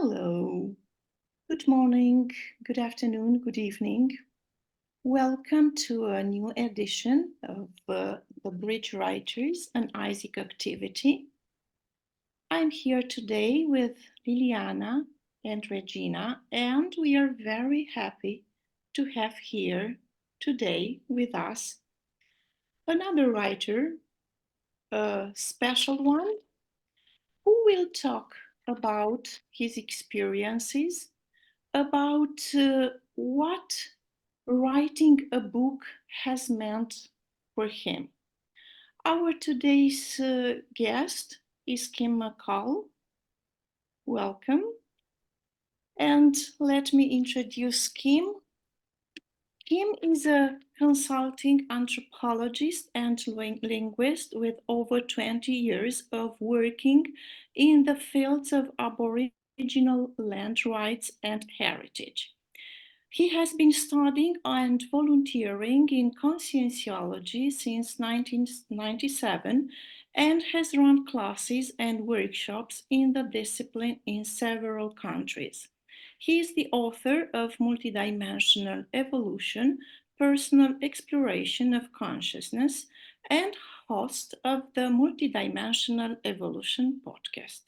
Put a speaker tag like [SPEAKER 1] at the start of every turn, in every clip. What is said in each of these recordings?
[SPEAKER 1] Hello, good morning, good afternoon, good evening. Welcome to a new edition of the Bridge Writers and Isaac activity. I'm here today with Liliana and Regina, and we are very happy to have here today with us another writer, a special one, who will talk about his experiences, about what writing a book has meant for him. Our today's guest is Kim McCaul. Welcome. And let me introduce Kim. Kim is a consulting anthropologist and linguist with over 20 years of working in the fields of Aboriginal land rights and heritage. He has been studying and volunteering in conscienciology since 1997 and has run classes and workshops in the discipline in several countries. He is the author of Multidimensional Evolution, Personal Exploration of Consciousness, and host of the Multidimensional Evolution podcast.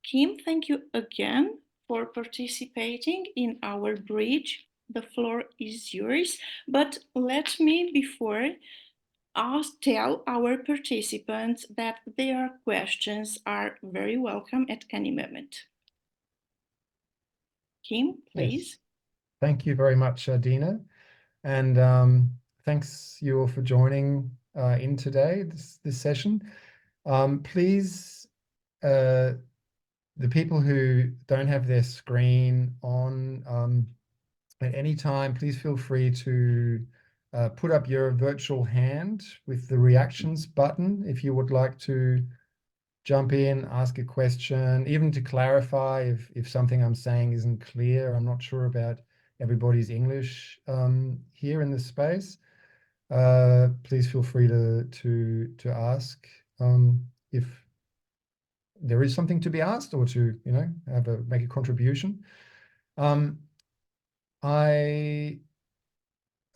[SPEAKER 1] Kim, thank you again for participating in our bridge. The floor is yours. But let me, before, tell our participants that their questions are very welcome at any moment. Kim, please.
[SPEAKER 2] Yes. Thank you very much, Dina. And thanks you all for joining in today, this session. Please, the people who don't have their screen on at any time, please feel free to put up your virtual hand with the reactions button if you would like to jump in, ask a question, even to clarify if something I'm saying isn't clear. I'm not sure about everybody's English here in this space. Please feel free to ask if there is something to be asked, or to make a contribution. I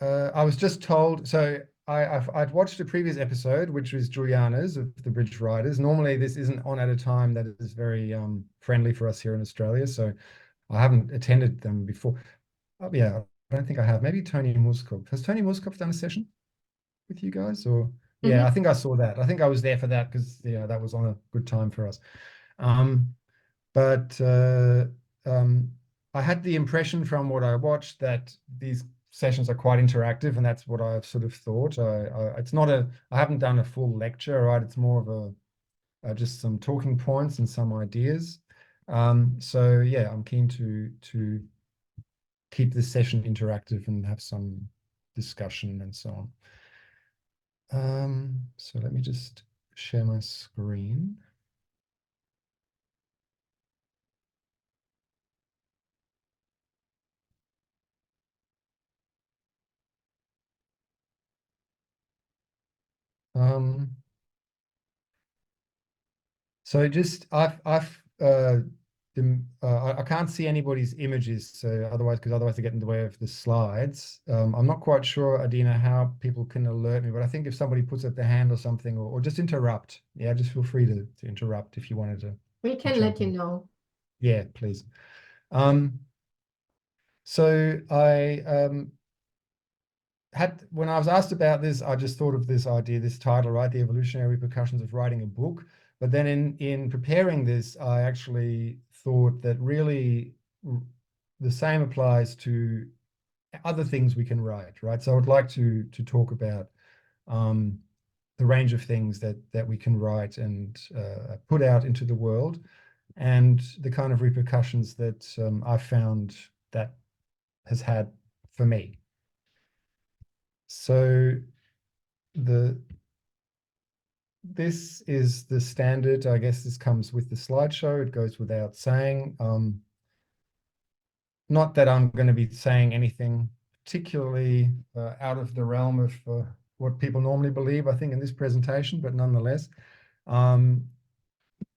[SPEAKER 2] was just told, so I'd watched a previous episode, which was Juliana's of the Bridge Riders. Normally this isn't on at a time that is very friendly for us here in Australia, so I haven't attended them before. Yeah, I don't think I have. Maybe Tony Muskov. Has Tony Muskov done a session with you guys? Or yeah, I think I saw that. I think I was there for that because that was on a good time for us. But I had the impression from what I watched that these sessions are quite interactive, and that's what I've sort of thought. It's not I haven't done a full lecture, right? It's more of just some talking points and some ideas. So yeah, I'm keen to keep this session interactive and have some discussion and so on. So let me just share my screen. So just I can't see anybody's images, so otherwise they get in the way of the slides. I'm not quite sure, Adina, how people can alert me, but I think if somebody puts up their hand or something, or just interrupt, just feel free to interrupt if you wanted to.
[SPEAKER 3] We can let you know.
[SPEAKER 2] Yeah, please. So when I was asked about this, I just thought of this idea, this title, right? The evolutionary repercussions of writing a book. But then in preparing this, I actually thought that really the same applies to other things we can write, right? So I would like to talk about the range of things that we can write and put out into the world, and the kind of repercussions that I've found that has had for me. So this is the standard. I guess this comes with the slideshow. It goes without saying. Not that I'm going to be saying anything particularly out of the realm of what people normally believe, I think, in this presentation, but nonetheless.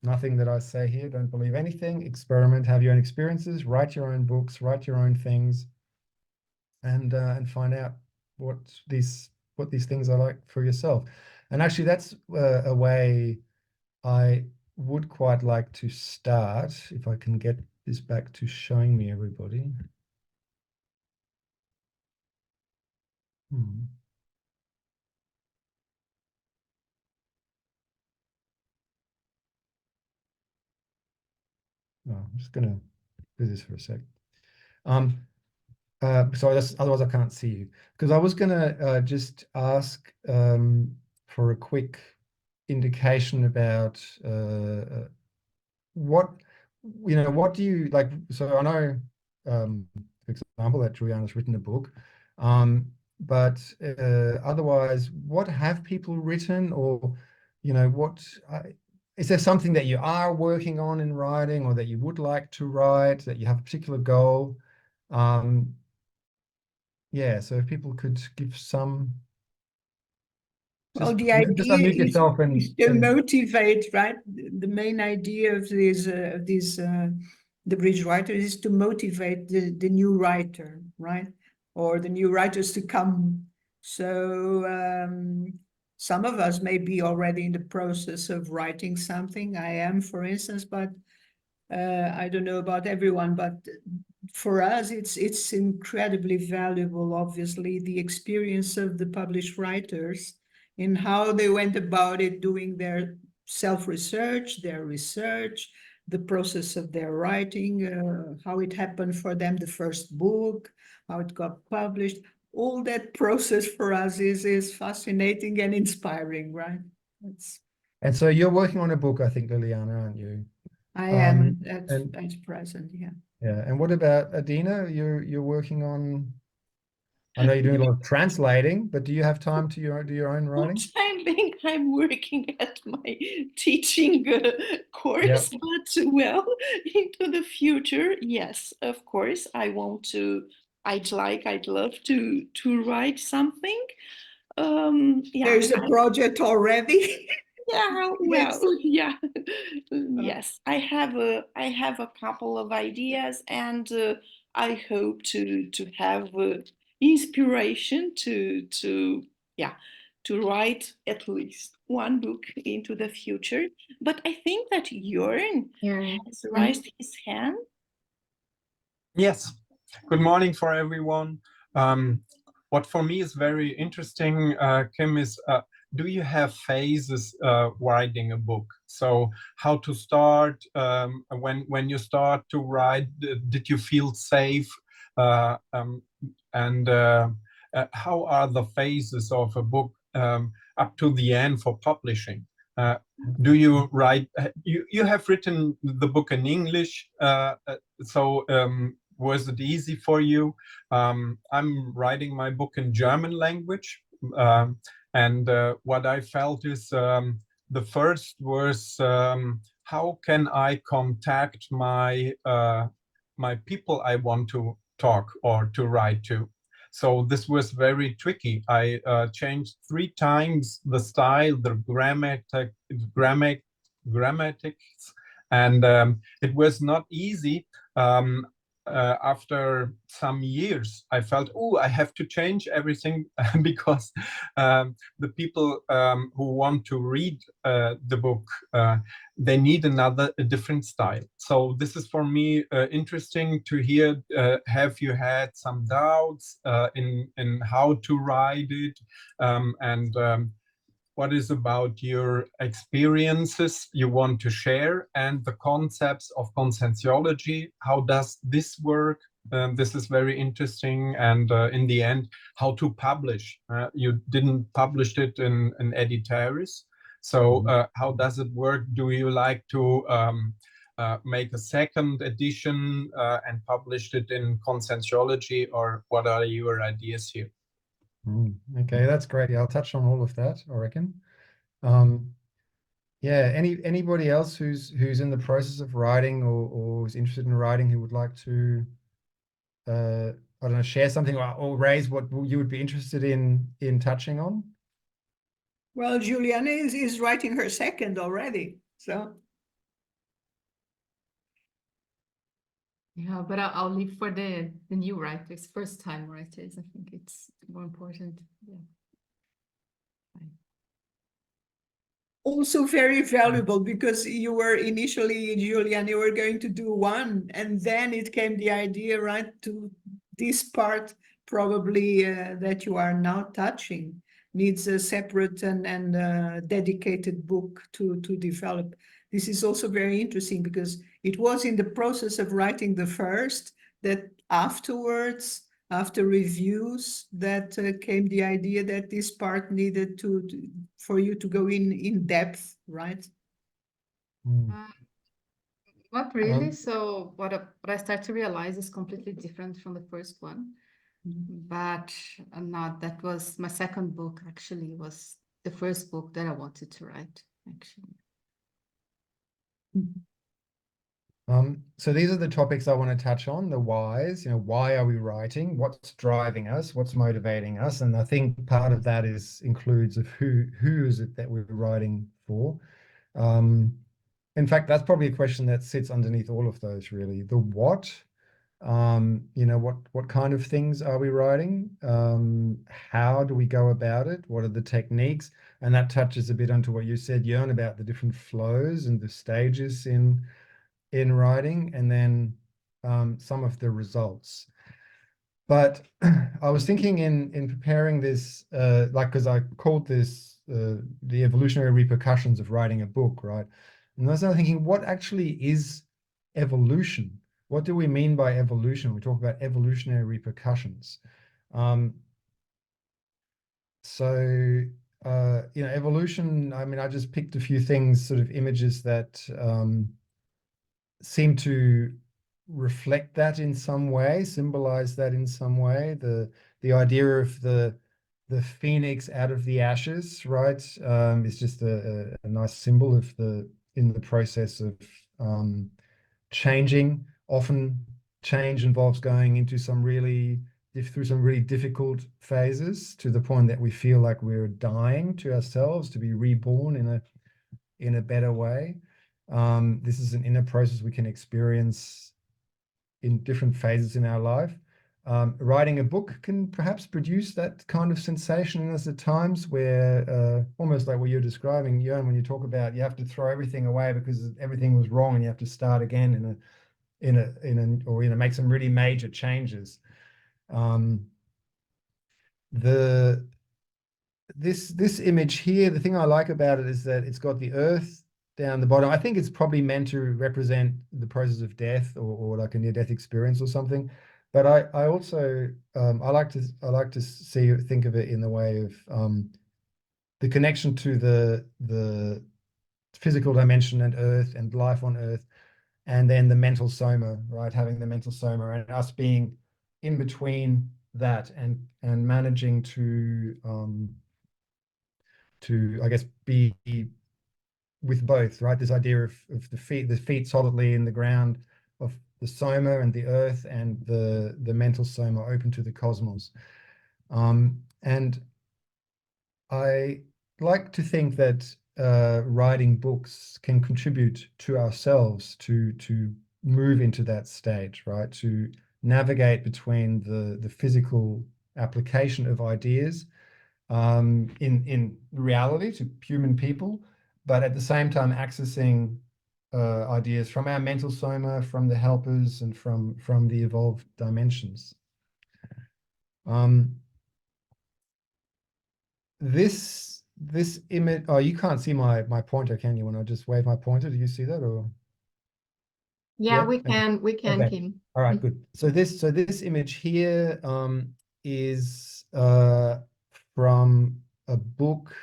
[SPEAKER 2] Nothing that I say here, don't believe anything. Experiment, have your own experiences, write your own books, write your own things, and find out what these things are like for yourself. And actually, that's a way I would quite like to start, if I can get this back to showing me everybody. No, I'm just gonna do this for a sec. Sorry, otherwise I can't see you. Because I was gonna just ask for a quick indication about what what do you like? So I know, for example, that Juliana's written a book, but otherwise, what have people written, or what is there something that you are working on in writing, or that you would like to write, that you have a particular goal? Yeah, so if people could give some,
[SPEAKER 3] Well,
[SPEAKER 2] just
[SPEAKER 3] the
[SPEAKER 2] just
[SPEAKER 3] idea
[SPEAKER 2] unmute yourself
[SPEAKER 3] is to motivate, right? The main idea of the bridge writer is to motivate the new writer, right? Or the new writers to come. So some of us may be already in the process of writing something. I am, for instance, but I don't know about everyone, but for us, it's incredibly valuable, obviously, the experience of the published writers in how they went about it, doing their self-research, their research, the process of their writing, how it happened for them, the first book, how it got published. All that process for us is fascinating and inspiring, right?
[SPEAKER 2] And so you're working on a book, I think, Liliana, aren't you?
[SPEAKER 3] I am
[SPEAKER 2] And
[SPEAKER 3] at present, yeah.
[SPEAKER 2] yeah, and what about Adina? You're working on. I know you're doing a lot of translating, but do you have time to do your own writing?
[SPEAKER 1] I think I'm working at my teaching course,
[SPEAKER 2] Yep.
[SPEAKER 1] but well, into the future, yes, of course, I want to. I'd love to write something. Yeah,
[SPEAKER 3] There's a project already.
[SPEAKER 1] yeah,
[SPEAKER 3] Yes.
[SPEAKER 1] well, yeah, yes. I have a couple of ideas, and I hope to have inspiration to yeah to write at least one book into the future. But I think that Jörn has raised his hand.
[SPEAKER 4] Yes, good morning for everyone. What for me is very interesting, Kim, is do you have phases writing a book? So how to start, when you start to write, did you feel safe? And how are the phases of a book up to the end for publishing? Do you write, you have written the book in English, so was it easy for you? I'm writing my book in German language, and what I felt is the first was how can I contact my my people I want to talk or to write to. So this was very tricky. I changed 3 times the style, the grammatics, and it was not easy. After some years, I felt, oh, I have to change everything because the people who want to read the book, they need a different style. So this is for me interesting to hear. Have you had some doubts in how to write it, and what is about your experiences you want to share, and the concepts of conscientiology? How does this work? This is very interesting. And in the end, how to publish. You didn't publish it in editaris. So how does it work? Do you like to make a second edition and publish it in conscientiology, or what are your ideas here?
[SPEAKER 2] Okay, that's great. Yeah, I'll touch on all of that, I reckon. Yeah, anybody else who's in the process of writing, or is interested in writing, who would like to I don't know, share something, or raise what you would be interested in touching on?
[SPEAKER 3] Well, Juliana is writing her second already. So
[SPEAKER 5] Yeah, but I'll leave for the new writers, first time writers. I think it's more important. Yeah.
[SPEAKER 3] Also very valuable, because you were initially, Julian, you were going to do one, and then it came the idea, right, to this part probably that you are now touching needs a separate and dedicated book to develop. This is also very interesting, because it was in the process of writing the first that afterwards, after reviews, that came the idea that this part needed for you to go in depth, right?
[SPEAKER 2] Mm.
[SPEAKER 5] Not really.
[SPEAKER 2] Um,
[SPEAKER 5] So what I start to realize is completely different from the first one. But not that was my second book, actually was the first book that I wanted to write, actually.
[SPEAKER 2] So these are the topics I want to touch on, the whys, why are we writing? What's driving us? What's motivating us? And I think part of that includes of who is it that we're writing for? In fact, that's probably a question that sits underneath all of those, really. The what, what kind of things are we writing? How do we go about it? What are the techniques? And that touches a bit onto what you said, Jörn, about the different flows and the stages in writing, and then some of the results. But I was thinking in preparing this, because I called this the evolutionary repercussions of writing a book, right? And I was thinking, what actually is evolution? What do we mean by evolution? We talk about evolutionary repercussions. Evolution, I mean, I just picked a few things, sort of images that seem to reflect that in some way, symbolize that in some way. The idea of the phoenix out of the ashes, right, is just a nice symbol of in the process of changing. Often change involves going into through some really difficult phases, to the point that we feel like we're dying to ourselves to be reborn in a better way. This is an inner process we can experience in different phases in our life. Writing a book can perhaps produce that kind of sensation in us at times, where almost like what you're describing, Jörn, when you talk about you have to throw everything away because everything was wrong and you have to start again make some really major changes. This image here, the thing I like about it is that it's got the earth down the bottom. I think it's probably meant to represent the process of death, or like a near-death experience or something. But I also I like to think of it in the way of the connection to the physical dimension and earth and life on earth, and then the mental soma, right? Having the mental soma and us being in between that and managing to I guess be with both, right? This idea of the feet solidly in the ground, of the soma and the earth, and the mental soma open to the cosmos. And I like to think that writing books can contribute to ourselves to move into that stage, right? To navigate between the physical application of ideas in reality to human people, but at the same time accessing ideas from our mental soma, from the helpers, and from the evolved dimensions. This image, oh, you can't see my pointer, can you? When I just wave my pointer, do you see that? Or
[SPEAKER 5] Yeah,
[SPEAKER 2] yeah?
[SPEAKER 5] we can,
[SPEAKER 2] Okay.
[SPEAKER 5] Kim.
[SPEAKER 2] All right, good. So this image here is from a book,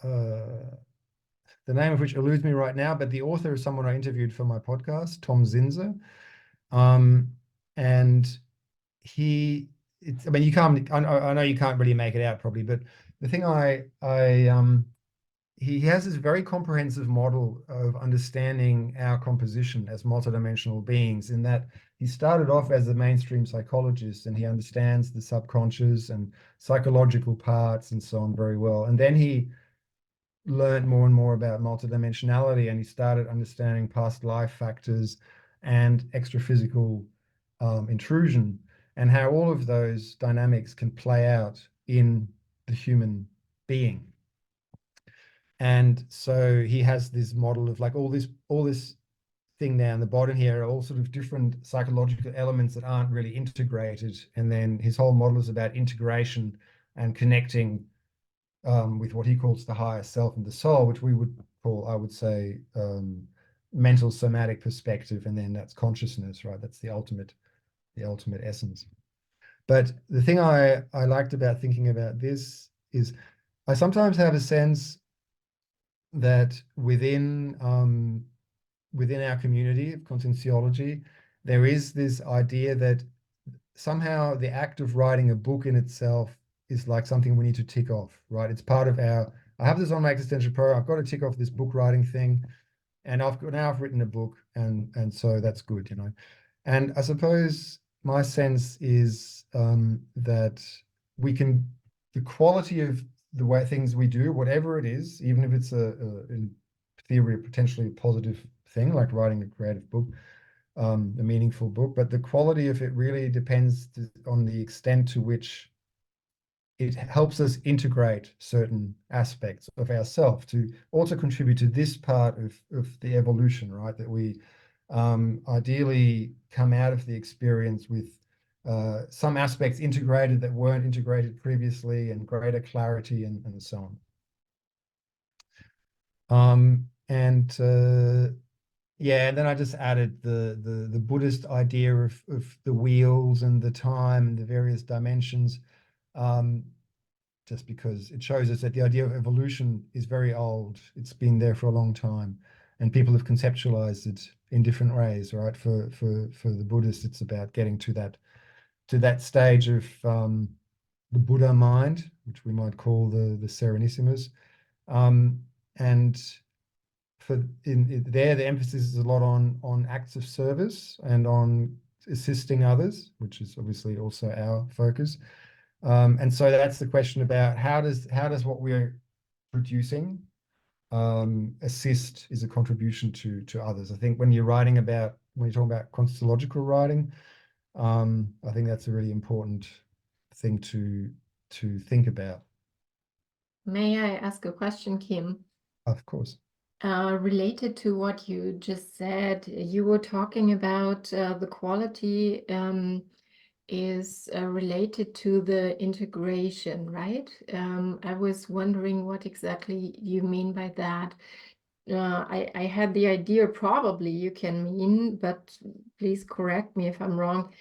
[SPEAKER 2] the name of which eludes me right now, but the author is someone I interviewed for my podcast, Tom Zinzer. And I mean, I know you can't really make it out probably, but the thing he has this very comprehensive model of understanding our composition as multidimensional beings, in that he started off as a mainstream psychologist, and he understands the subconscious and psychological parts and so on very well. And then he learned more and more about multidimensionality, and he started understanding past life factors and extraphysical intrusion, and how all of those dynamics can play out in the human being. And so he has this model of like all this thing down the bottom here are all sort of different psychological elements that aren't really integrated. And then his whole model is about integration and connecting with what he calls the higher self and the soul, which we would call, I would say, mental somatic perspective. And then that's consciousness, right? That's the ultimate essence. But the thing I liked about thinking about this is I sometimes have a sense that within our community of conscienciology, there is this idea that somehow the act of writing a book in itself is like something we need to tick off, right? It's part of I have this on my existential program, I've got to tick off this book writing thing, and I've written a book, and so that's good, you know. And I suppose my sense is that the quality of the way things we do, whatever it is, even if it's in theory, a potentially positive thing, like writing a creative book, a meaningful book, but the quality of it really depends on the extent to which it helps us integrate certain aspects of ourselves to also contribute to this part of the evolution, right? That we ideally come out of the experience with some aspects integrated that weren't integrated previously, and greater clarity and so on. Yeah, and then I just added the Buddhist idea of the wheels and the time and the various dimensions, just because it shows us that the idea of evolution is very old. It's been there for a long time, and people have conceptualized it in different ways, right? For the Buddhists, it's about getting to that stage of the Buddha mind, which we might call the Serenissimus, and there the emphasis is a lot on acts of service and on assisting others, which is obviously also our focus. And so that's the question about how does what we're producing assist, is a contribution to others. I think when you're talking about constellological writing, I think that's a really important thing to think about.
[SPEAKER 6] May I ask a question, Kim?
[SPEAKER 2] Of course.
[SPEAKER 6] Related to what you just said, you were talking about the quality is related to the integration, right? I was wondering what exactly you mean by that. I had the idea probably you can mean, but please correct me if I'm wrong.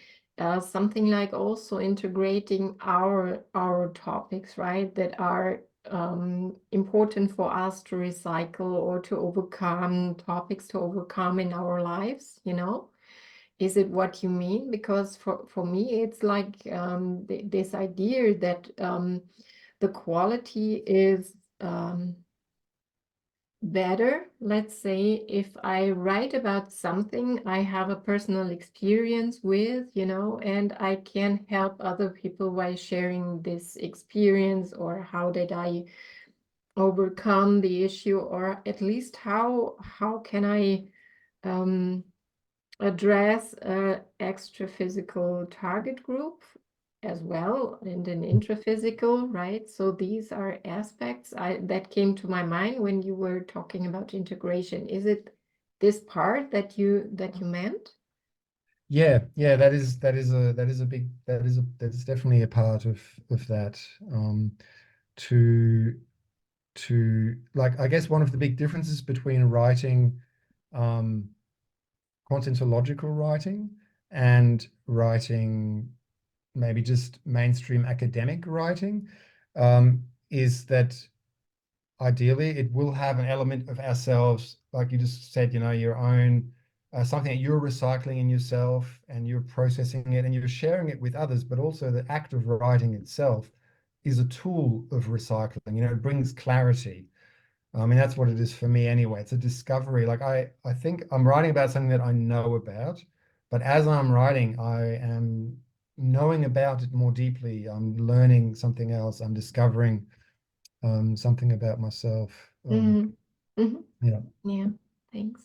[SPEAKER 6] Something like also integrating our topics, right? That are important for us to recycle or to overcome, topics to overcome in our lives, you know? Is it what you mean? Because for me, it's like this idea that the quality is better. Let's say if I write about something I have a personal experience with, you know, and I can help other people by sharing this experience, or how did I overcome the issue, or at least how can I address a extra physical target group as well, and an intraphysical, right? So these are aspects that came to my mind when you were talking about integration. Is it this part that you meant?
[SPEAKER 2] Yeah, that is definitely a part of that. To like, I guess one of the big differences between writing conscientiological writing and writing maybe just mainstream academic writing is that ideally it will have an element of ourselves, like you just said, you know, your own something that you're recycling in yourself, and you're processing it and you're sharing it with others. But also the act of writing itself is a tool of recycling. You know, it brings clarity. I mean, that's what it is for me anyway. It's a discovery. Like I think I'm writing about something that I know about, but as I'm writing, I am knowing about it more deeply. I'm learning something else. I'm discovering something about myself.
[SPEAKER 6] Mm-hmm.
[SPEAKER 2] Yeah.
[SPEAKER 6] Yeah, thanks.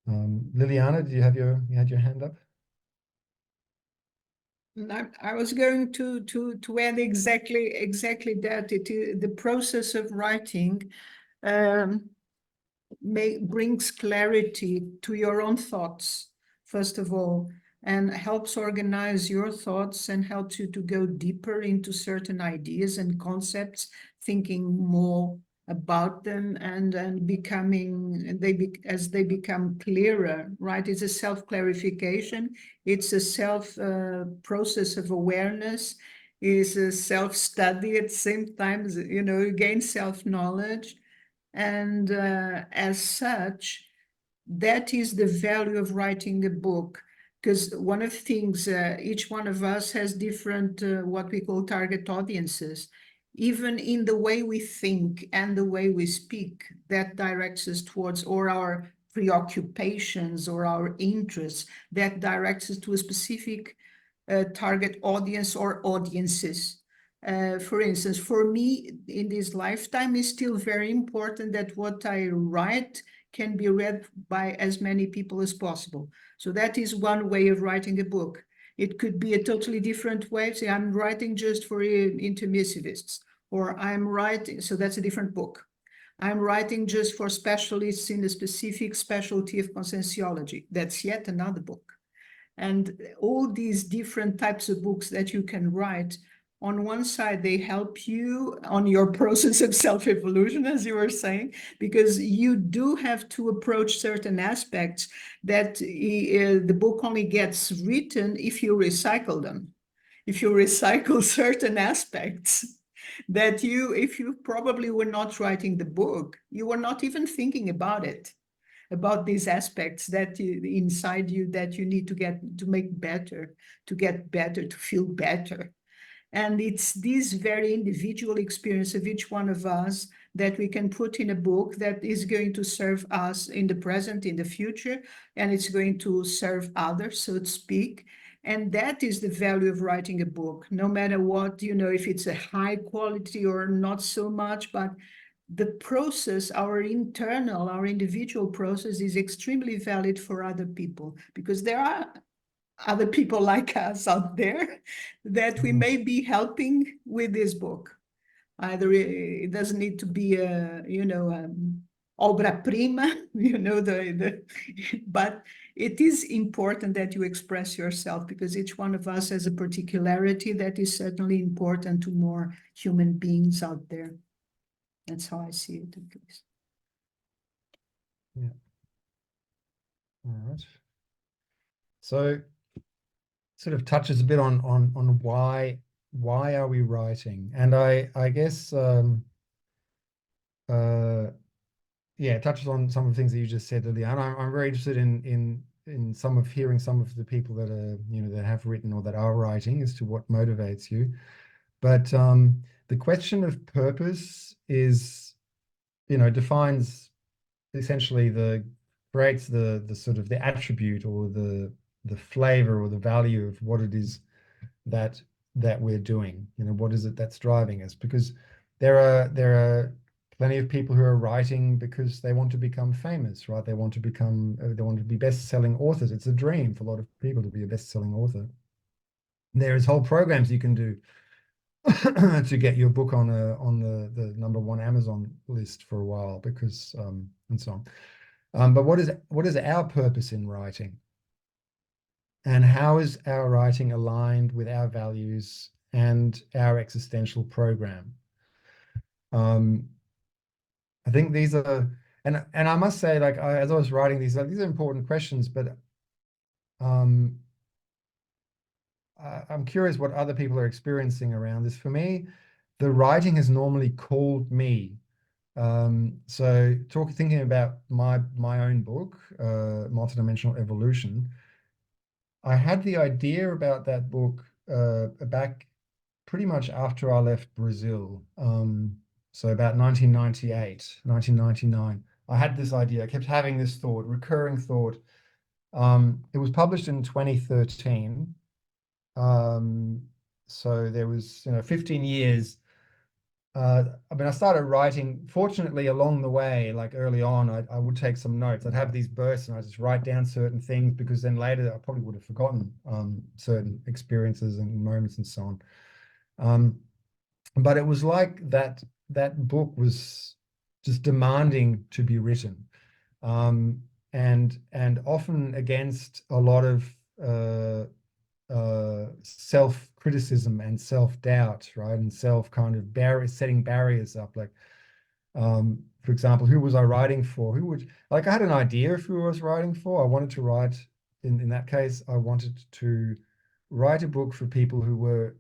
[SPEAKER 2] Liliana, did you have you had your hand up?
[SPEAKER 3] I was going to add exactly that. The process of writing brings clarity to your own thoughts, first of all, and helps organize your thoughts and helps you to go deeper into certain ideas and concepts, thinking more about them and becoming as they become clearer, right? It's a self-clarification, it's a self process of awareness, is a self-study at the same time, you know, you gain self-knowledge. And as such, that is the value of writing a book. Because one of the things, each one of us has different, what we call target audiences. Even in the way we think and the way we speak, that directs us towards, or our preoccupations or our interests, that directs us to a specific target audience or audiences. For instance, for me in this lifetime, it's still very important that what I write can be read by as many people as possible. So that is one way of writing a book. It could be a totally different way. Say, I'm writing just for intermissivists, or I'm writing, so that's a different book. I'm writing just for specialists in a specific specialty of conscienciology. That's yet another book. And all these different types of books that you can write, on one side, they help you on your process of self-evolution, as you were saying, because you do have to approach certain aspects that the book only gets written if you recycle them. If you recycle certain aspects that if you probably were not writing the book, you were not even thinking about it, about these aspects that inside you that you need to make better, to get better, to feel better. And it's this very individual experience of each one of us that we can put in a book that is going to serve us in the present, in the future, and it's going to serve others, so to speak. And that is the value of writing a book, no matter what, you know, if it's a high quality or not so much, but the process, our internal, our individual process is extremely valid for other people, because there are other people like us out there that we may be helping with this book. Either it doesn't need to be a, you know, obra prima, you know, but it is important that you express yourself, because each one of us has a particularity that is certainly important to more human beings out there. That's how I see it, at least.
[SPEAKER 2] Yeah. All right. So sort of touches a bit on why are we writing, and I guess yeah, it touches on some of the things that you just said, Liliana. I'm very interested in hearing some of the people that are, you know, that have written or that are writing, as to what motivates you. But the question of purpose is, you know, defines essentially creates the sort of the attribute or the flavor or the value of what it is that we're doing. You know, what is it that's driving us? Because there are plenty of people who are writing because they want to become famous, right? They want to be best-selling authors. It's a dream for a lot of people to be a best-selling author. There's whole programs you can do to get your book on the #1 Amazon list for a while, because and so on. But what is our purpose in writing? And how is our writing aligned with our values and our existential program? I think these are, and I must say, like, as I was writing these are important questions, but I'm curious what other people are experiencing around this. For me, the writing has normally called me. So thinking about my own book, Multidimensional Evolution, I had the idea about that book back pretty much after I left Brazil. So about 1998, 1999, I had this idea. I kept having this thought, recurring thought. It was published in 2013. So there was, you know, 15 years I mean, I started writing, fortunately, along the way, like early on, I would take some notes. I'd have these bursts and I just write down certain things, because then later I probably would have forgotten certain experiences and moments and so on. But it was like that book was just demanding to be written, and often against a lot of self-criticism and self-doubt, right? And self kind of setting barriers up. Like, for example, who was I writing for? Who would, like, I had an idea of who I was writing for. I wanted to write, in that case, I wanted to write a book for people who were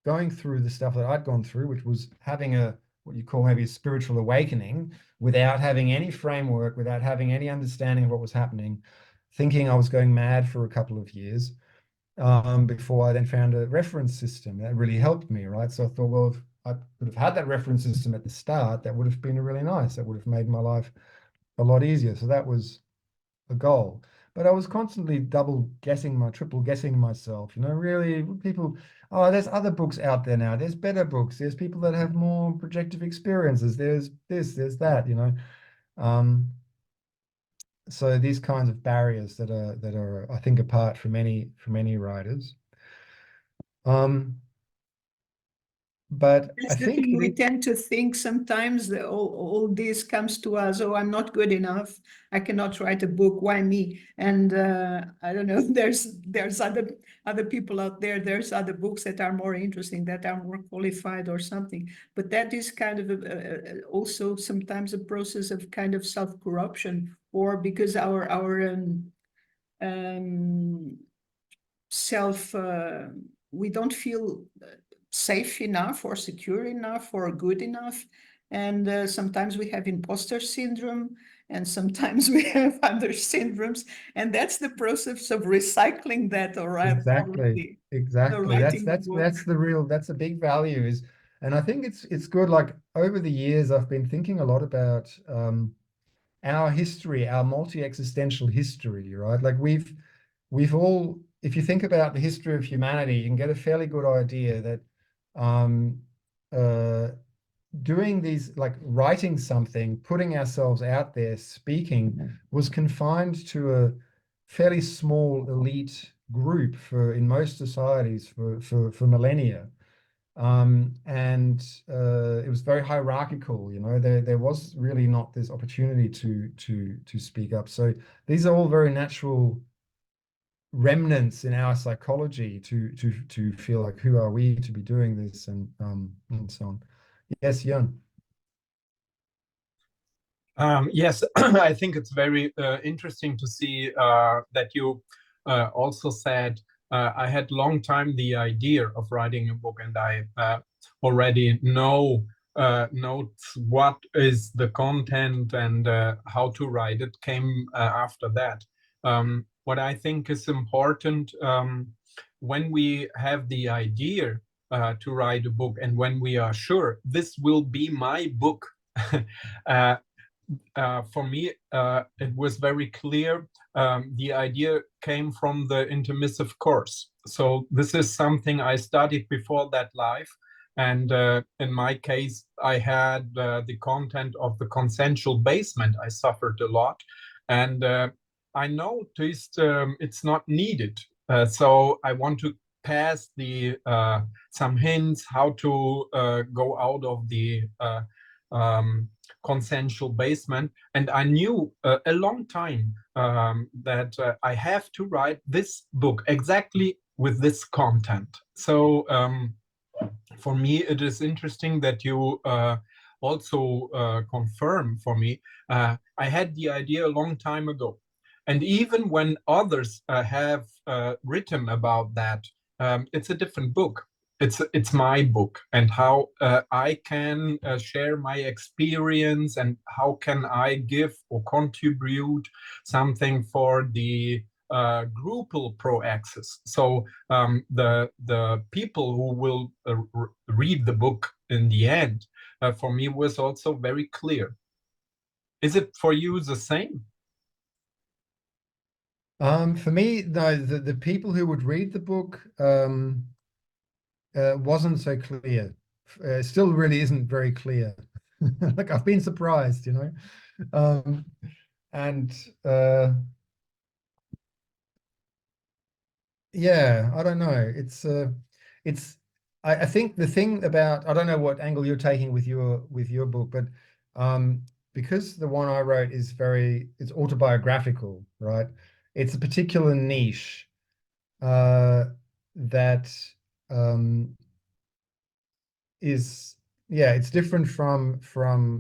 [SPEAKER 2] going through the stuff that I'd gone through, which was having what you call maybe a spiritual awakening, without having any framework, without having any understanding of what was happening, thinking I was going mad for a couple of years, before I then found a reference system that really helped me, right? So I thought, well, if I could have had that reference system at the start, that would have been really nice. That would have made my life a lot easier. So that was a goal. But I was constantly triple guessing myself, really. People, oh, there's other books out there now. There's better books. There's people that have more projective experiences. There's this, there's that, So these kinds of barriers that are, I think, apart from many writers. But I
[SPEAKER 3] That's the
[SPEAKER 2] think
[SPEAKER 3] thing, we tend to think sometimes that all this comes to us, oh, I'm not good enough, I cannot write a book, why me? And I don't know, there's other people out there, there's other books that are more interesting, that are more qualified or something. But that is kind of also sometimes a process of kind of self-corruption, or because our self, we don't feel safe enough or secure enough or good enough. And sometimes we have imposter syndrome, and sometimes we have other syndromes. And that's the process of recycling that, all right?
[SPEAKER 2] exactly.
[SPEAKER 3] Writing the book.
[SPEAKER 2] That's a big value is, and I think it's good. Like, over the years, I've been thinking a lot about our history, our multi-existential history, right? Like, we've all, if you think about the history of humanity, you can get a fairly good idea that doing these, like writing something, putting ourselves out there, speaking, was confined to a fairly small elite group in most societies for millennia. And it was very hierarchical, there was really not this opportunity to speak up. So these are all very natural remnants in our psychology to feel like, who are we to be doing this, and so on. Yes, Jan.
[SPEAKER 4] Yes, I think it's very interesting to see that you also said, I had long time the idea of writing a book, and I already know what is the content and how to write it came after that. What I think is important, when we have the idea to write a book, and when we are sure this will be my book, for me, it was very clear. The idea came from the intermissive course. So this is something I studied before that life. And in my case, I had the content of the consensual basement. I suffered a lot. And I noticed it's not needed. So I want to pass some hints how to go out of the consensual basement. And I knew a long time that I have to write this book exactly with this content. So for me, it is interesting that you also confirm for me. I had the idea a long time ago. And even when others have written about that, it's a different book. It's my book, and how I can share my experience, and how can I give or contribute something for the groupal pro-access. So the people who will read the book in the end, for me, was also very clear. Is it for you the same?
[SPEAKER 2] For me, no, the people who would read the book wasn't so clear still really isn't very clear. Like I've been surprised, you know. And yeah, I don't know. It's I think the thing about, I don't know what angle you're taking with your book, but because the one I wrote is it's autobiographical, right? It's a particular niche that is, yeah, it's different from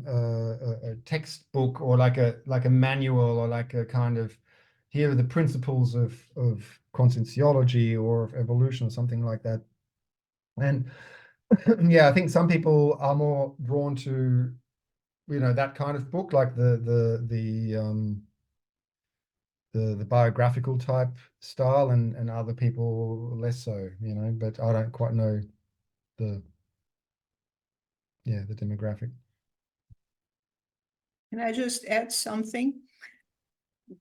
[SPEAKER 2] a textbook or like a manual or like a kind of, here are the principles of conscienciology or of evolution or something like that. And yeah, I think some people are more drawn to, you know, that kind of book, like the biographical type style, and other people less so, you know, but I don't quite know the demographic.
[SPEAKER 3] Can I just add something?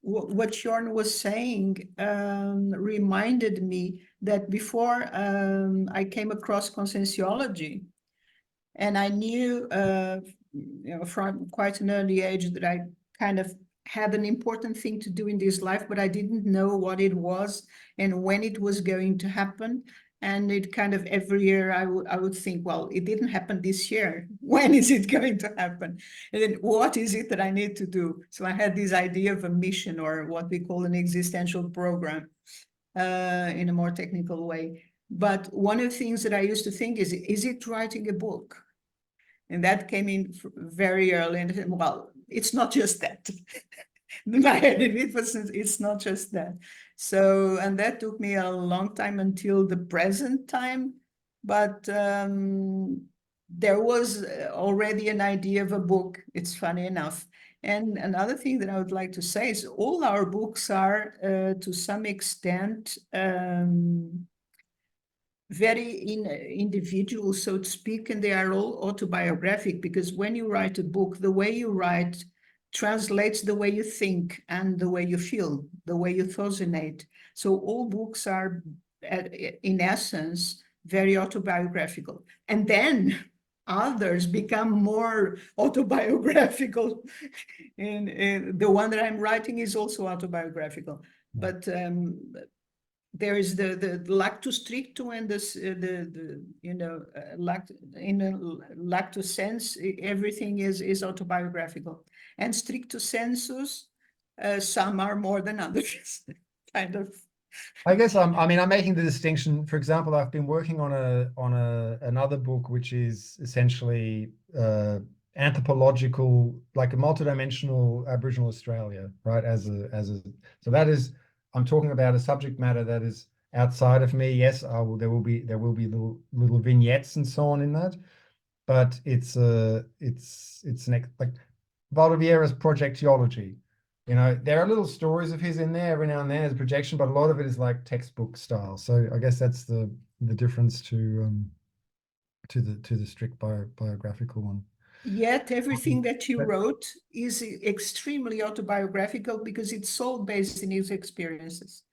[SPEAKER 3] What Jorn was saying reminded me that before I came across conscienciology, and I knew, you know, from quite an early age that I kind of had an important thing to do in this life, but I didn't know what it was and when it was going to happen. And it kind of every year I would think, well, it didn't happen this year. When is it going to happen? And then what is it that I need to do? So I had this idea of a mission, or what we call an existential program, in a more technical way. But one of the things that I used to think is it writing a book? And that came in very early. And I said, well, it's not just that. My head, it's not just that. So, and that took me a long time until the present time. But there was already an idea of a book. It's funny enough. And another thing that I would like to say is all our books are, to some extent, very individual, so to speak, and they are all autobiographic, because when you write a book, the way you write translates the way you think and the way you feel, the way you thosinate. So all books are, in essence, very autobiographical. And then others become more autobiographical. And the one that I'm writing is also autobiographical. But there is the lacto stricto and this the you know in a lacto sense, everything is autobiographical, and stricto sensus, some are more than others. Kind of.
[SPEAKER 2] I guess I'm making the distinction. For example, I've been working on another book which is essentially anthropological, like a multidimensional Aboriginal Australia, right? So that is, I'm talking about a subject matter that is outside of me. Yes, there will be little vignettes and so on in that, but it's like Valdiviera's projectiology. You know, there are little stories of his in there every now and then as a projection, but a lot of it is like textbook style. So I guess that's the difference to the strict biographical one.
[SPEAKER 3] Yet everything that you wrote is extremely autobiographical, because it's all based in his experiences.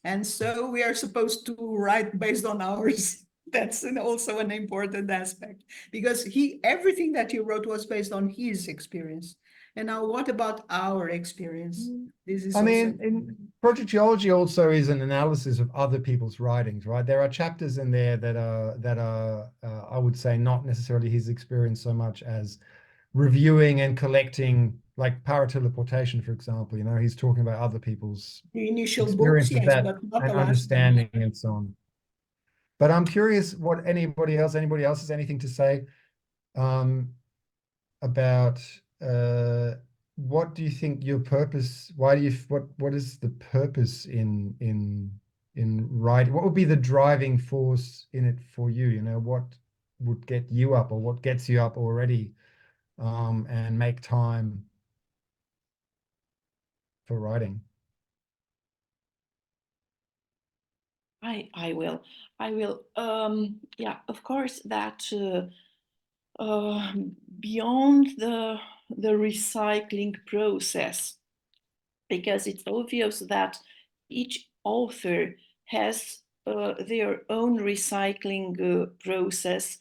[SPEAKER 3] And so we are supposed to write based on ours. That's also an important aspect, because everything that he wrote was based on his experience. And now what about our experience? This is
[SPEAKER 2] I mean, in projectiology also is an analysis of other people's writings, right? There are chapters in there that are I would say not necessarily his experience so much as reviewing and collecting, like parateleportation, for example. You know, he's talking about other people's
[SPEAKER 3] the initial
[SPEAKER 2] experience
[SPEAKER 3] books,
[SPEAKER 2] of
[SPEAKER 3] yes,
[SPEAKER 2] that
[SPEAKER 3] but not
[SPEAKER 2] and
[SPEAKER 3] the last
[SPEAKER 2] understanding and so on. But I'm curious what anybody else has anything to say about what do you think your purpose, what is the purpose in writing? What would be the driving force in it for you? You know, what would get you up, or what gets you up already, and make time for writing?
[SPEAKER 1] I will. Yeah, of course, that beyond the recycling process, because it's obvious that each author has their own recycling process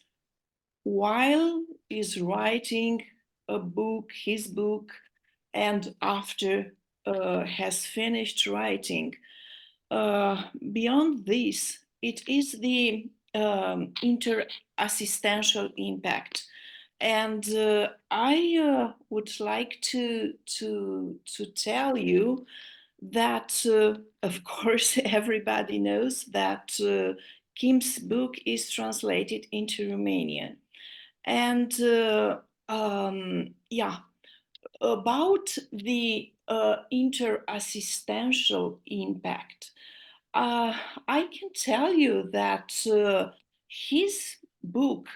[SPEAKER 1] while he's writing a book, his book, and after has finished writing. Beyond this, it is the interassistential impact. And I would like to tell you that, of course, everybody knows that Kim's book is translated into Romanian. And yeah, about the interassistential impact, I can tell you that his book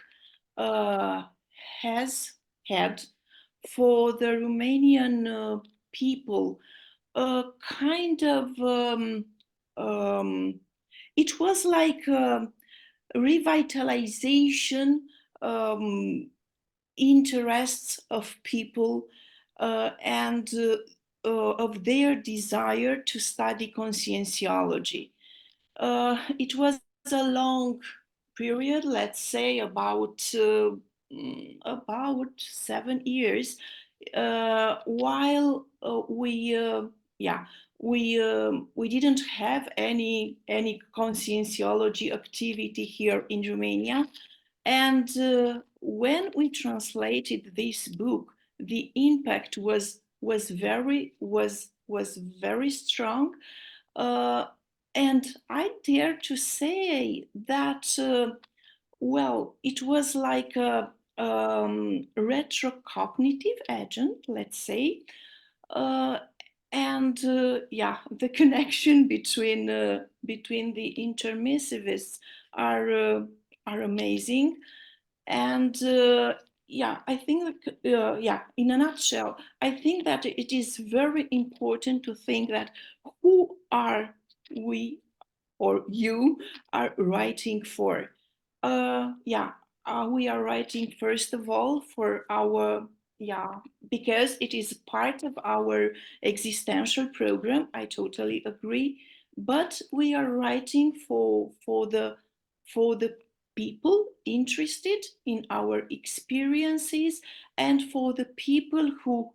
[SPEAKER 1] has had for the Romanian people a kind of it was like a revitalization interests of people and of their desire to study conscientiology. It was a long period, let's say about 7 years, while we didn't have any conscientiology activity here in Romania. And when we translated this book, the impact was very strong, and I dare to say that well, it was like a retrocognitive agent, let's say, and yeah, the connection between the intermissivists are amazing. And yeah, I think yeah, in a nutshell, I think that it is very important to think that who are we, or you are writing for. Yeah, we are writing first of all for our, yeah, because it is part of our existential program. I totally agree. But we are writing for the people interested in our experiences, and for the people who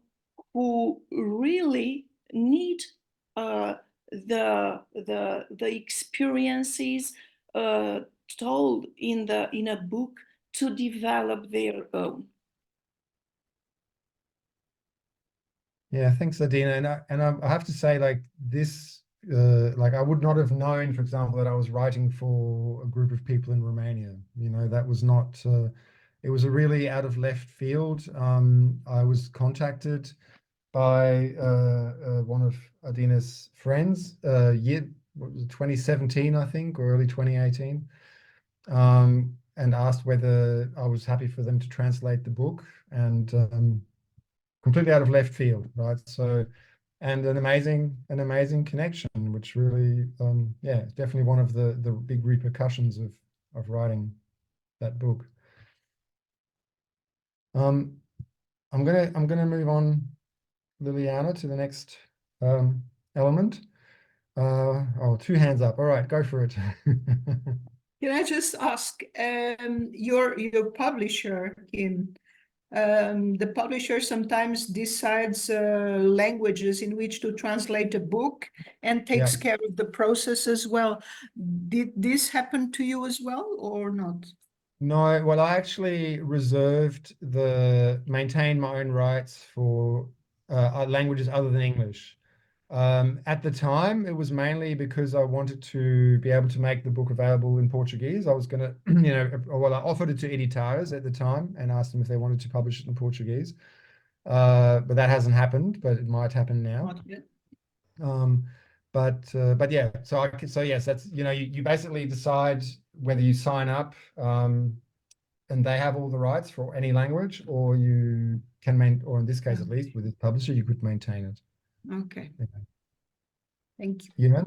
[SPEAKER 1] really need the experiences told in a book to develop their own.
[SPEAKER 2] Yeah, thanks, Adina. And I have to say, like this, like I would not have known, for example, that I was writing for a group of people in Romania. You know, that was not. It was a really out of left field. I was contacted by one of Adina's friends, what was it, 2017, I think, or early 2018, and asked whether I was happy for them to translate the book, and completely out of left field, right? So, and an amazing connection, which really, yeah, definitely one of the big repercussions of writing that book. I'm gonna move on, Liliana, to the next element. Oh, two hands up. All right, go for it.
[SPEAKER 3] Can I just ask, your publisher, Kim, the publisher sometimes decides languages in which to translate a book and takes
[SPEAKER 2] Yeah.
[SPEAKER 3] care of the process as well. Did this happen to you as well, or not?
[SPEAKER 2] No, well, I actually maintained my own rights for languages other than English. At the time, it was mainly because I wanted to be able to make the book available in Portuguese. I was going to, you know, well, I offered it to editors at the time and asked them if they wanted to publish it in Portuguese. But that hasn't happened, but it might happen now.
[SPEAKER 3] Not yet.
[SPEAKER 2] But yeah, so yes, that's, you know, you basically decide whether you sign up, and they have all the rights for any language, or you can or in this case, at least with this publisher, you could maintain it.
[SPEAKER 3] Okay.
[SPEAKER 2] Yeah.
[SPEAKER 3] Thank you.
[SPEAKER 2] You know?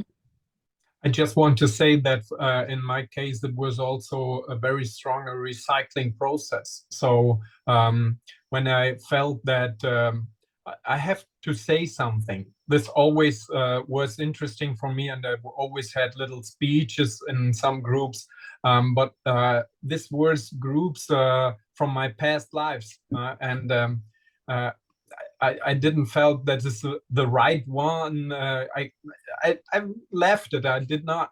[SPEAKER 4] I just want to say that in my case, it was also a very strong recycling process. So when I felt that I have to say something, this always was interesting for me, and I always had little speeches in some groups. But this was groups from my past lives, and I didn't felt that is the right one. I left it. I did not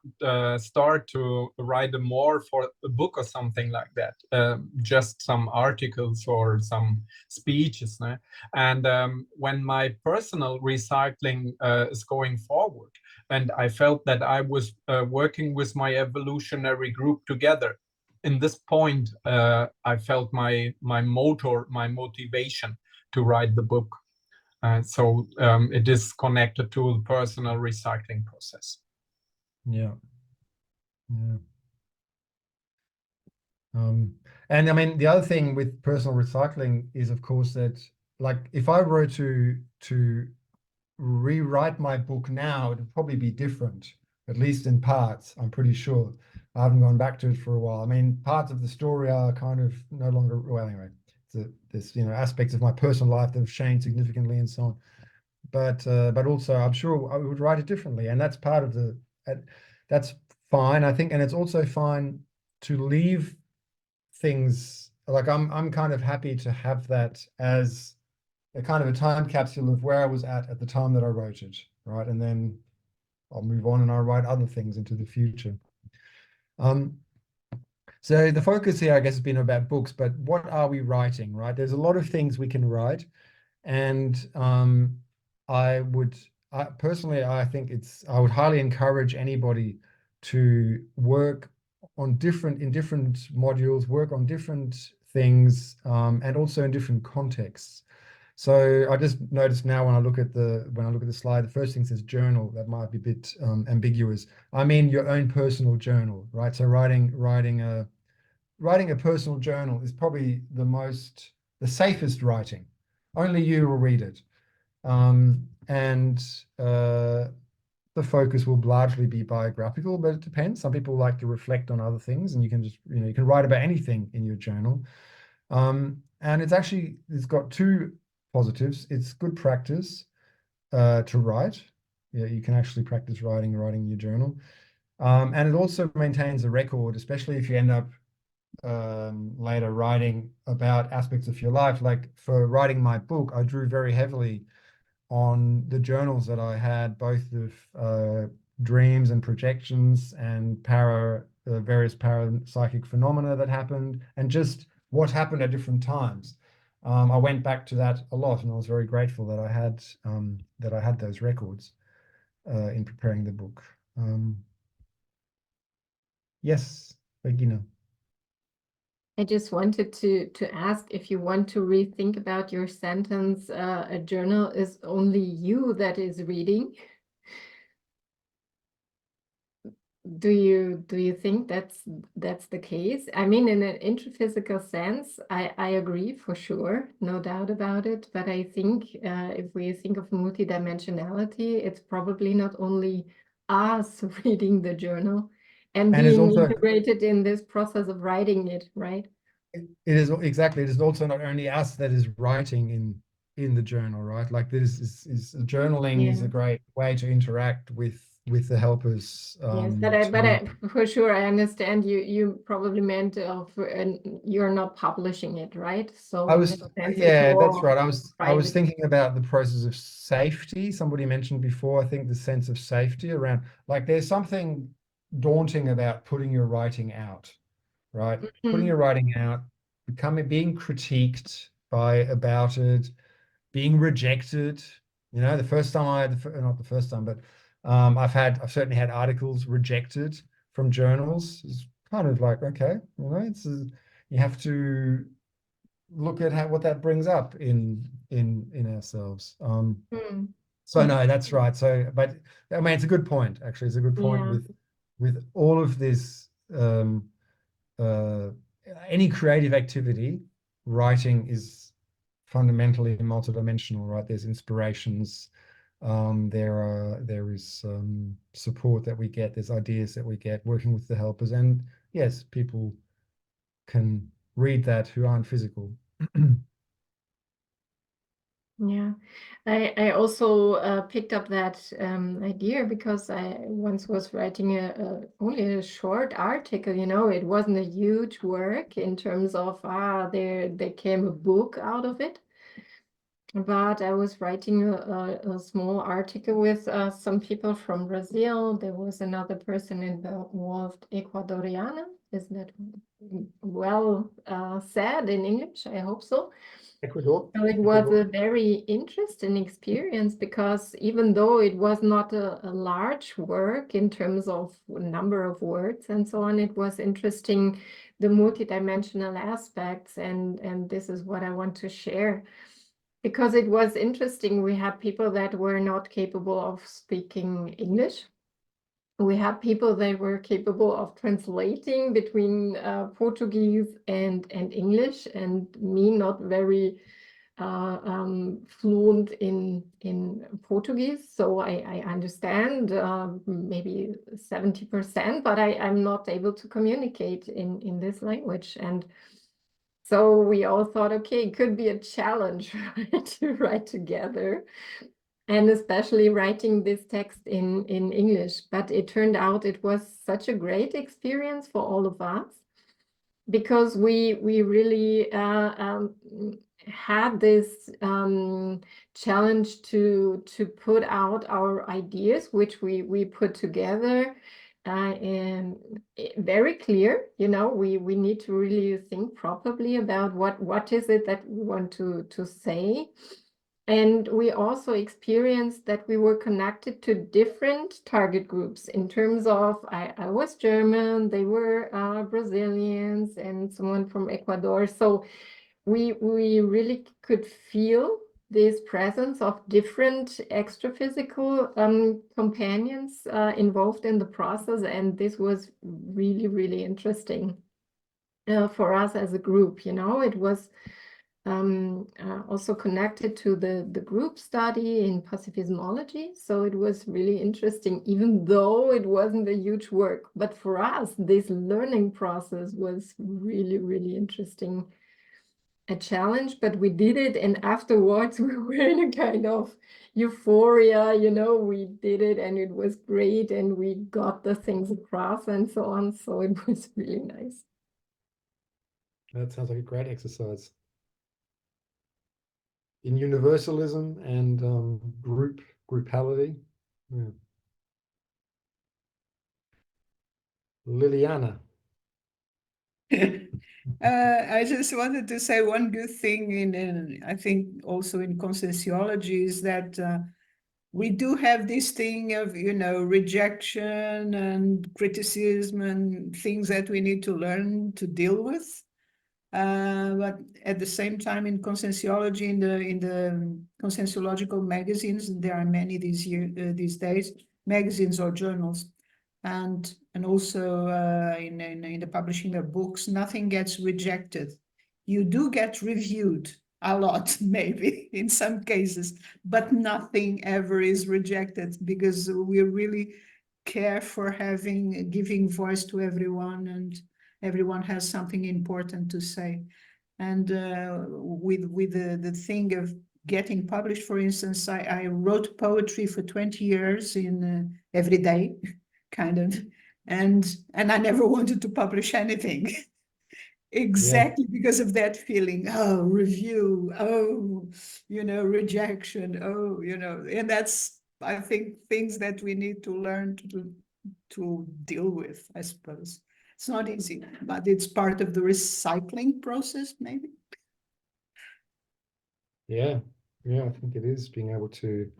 [SPEAKER 4] start to write more for a book or something like that. Just some articles or some speeches. And when my personal recycling is going forward, and I felt that I was working with my evolutionary group together. In this point, I felt my motor, my motivation to write the book. So it is connected to the personal recycling process.
[SPEAKER 2] Yeah. Yeah. And I mean, the other thing with personal recycling is, of course, that like if I were to rewrite my book now, it would probably be different, at least in parts, I'm pretty sure. I haven't gone back to it for a while. I mean, parts of the story are kind of no longer, well, anyway, there's, you know, aspects of my personal life that have changed significantly and so on. But also I'm sure I would write it differently. And that's part of that's fine, I think. And it's also fine to leave things, like I'm kind of happy to have that as a kind of a time capsule of where I was at the time that I wrote it, right? And then I'll move on and I'll write other things into the future. So the focus here, I guess, has been about books, but what are we writing, right? There's a lot of things we can write. And personally, I think I would highly encourage anybody to work on different modules, work on different things, and also in different contexts. So I just noticed now when I look at the slide, the first thing says journal. That might be a bit ambiguous. I mean your own personal journal, right? So writing a personal journal is probably the safest writing. Only you will read it, and the focus will largely be biographical, but it depends. Some people like to reflect on other things, and you can just, you can write about anything in your journal. And it's got two positives. It's good practice to write. Yeah, you can actually practice writing in your journal. And it also maintains a record, especially if you end up later writing about aspects of your life. Like for writing my book, I drew very heavily on the journals that I had, both of dreams and projections and various parapsychic phenomena that happened, and just what happened at different times. I went back to that a lot, and I was very grateful that I had those records in preparing the book. Yes, Regina.
[SPEAKER 6] I just wanted to ask if you want to rethink about your sentence, a journal is only you that is reading. Do you think that's the case? I mean, in an introphysical sense, I agree for sure, no doubt about it. But I think if we think of multidimensionality, it's probably not only us reading the journal and
[SPEAKER 2] And it's
[SPEAKER 6] being
[SPEAKER 2] also,
[SPEAKER 6] integrated in this process of writing it, right?
[SPEAKER 2] it is exactly, it is also not only us that is writing in the journal, right? Like this is journaling is a great way to interact with the helpers.
[SPEAKER 6] Yes, but for sure I understand you probably meant you're not publishing it, right? So in that sense,
[SPEAKER 2] yeah,
[SPEAKER 6] it's
[SPEAKER 2] that's
[SPEAKER 6] more
[SPEAKER 2] right. I was
[SPEAKER 6] private.
[SPEAKER 2] thinking about the process of safety. Somebody mentioned before, I think, the sense of safety around, like there's something daunting about putting your writing out, right? Putting your writing out, being critiqued about it, being rejected. You know, the first time not the first time, but I've certainly had articles rejected from journals. It's kind of like, okay, you know, you have to look at what that brings up in ourselves. So no, that's right. So, but I mean, it's a good point. Actually, it's a good point with all of this. Any creative activity, writing is fundamentally multidimensional, right? There's inspirations, there is support that we get, there's ideas that we get working with the helpers, and yes, people can read that who aren't physical.
[SPEAKER 6] Yeah, I also picked up that idea because I once was writing only a short article, you know, it wasn't a huge work in terms of, there came a book out of it. But I was writing a small article with some people from Brazil. There was another person involved, Ecuadoriana. Isn't that well said in English? I hope so.
[SPEAKER 2] Ecuador.
[SPEAKER 6] So it was a very interesting experience because even though it was not a large work in terms of number of words and so on, it was interesting, the multidimensional aspects, and this is what I want to share. Because it was interesting, we had people that were not capable of speaking English. We had people that were capable of translating between Portuguese and English, and me not very fluent in Portuguese. So I understand maybe 70%, but I'm not able to communicate in this language. And so we all thought, okay, it could be a challenge to write together, and especially writing this text in English. But it turned out it was such a great experience for all of us, because we really had this challenge to put out our ideas, which we put together. And very clear, you know, we need to really think properly about what is it that we want to say. And we also experienced that we were connected to different target groups in terms of, I was German, they were Brazilians, and someone from Ecuador. So we really could feel this presence of different extra-physical companions involved in the process. And this was really, really interesting for us as a group. You know, it was also connected to the group study in pacifismology. So it was really interesting, even though it wasn't a huge work. But for us, this learning process was really, really interesting. A challenge, but we did it. And afterwards, we were in a kind of euphoria, you know, we did it and it was great and we got the things across and so on. So it was really nice.
[SPEAKER 2] That sounds like a great exercise in universalism and groupality. Yeah. Liliana.
[SPEAKER 3] I just wanted to say one good thing I think also in conscienciology is that we do have this thing of, you know, rejection and criticism and things that we need to learn to deal with. But at the same time, in conscienciology, in the conscienciological magazines, there are many these days, magazines or journals, and also in the publishing of books, nothing gets rejected. You do get reviewed a lot, maybe in some cases, but nothing ever is rejected, because we really care for giving voice to everyone, and everyone has something important to say. And with the thing of getting published, for instance, I wrote poetry for 20 years in every day, kind of, and I never wanted to publish anything. Exactly, because of that feeling, oh, review, oh, you know, rejection, oh, you know, and that's, I think, things that we need to learn to deal with, I suppose. It's not easy, but it's part of the recycling process, maybe.
[SPEAKER 2] Yeah, I think it is being able to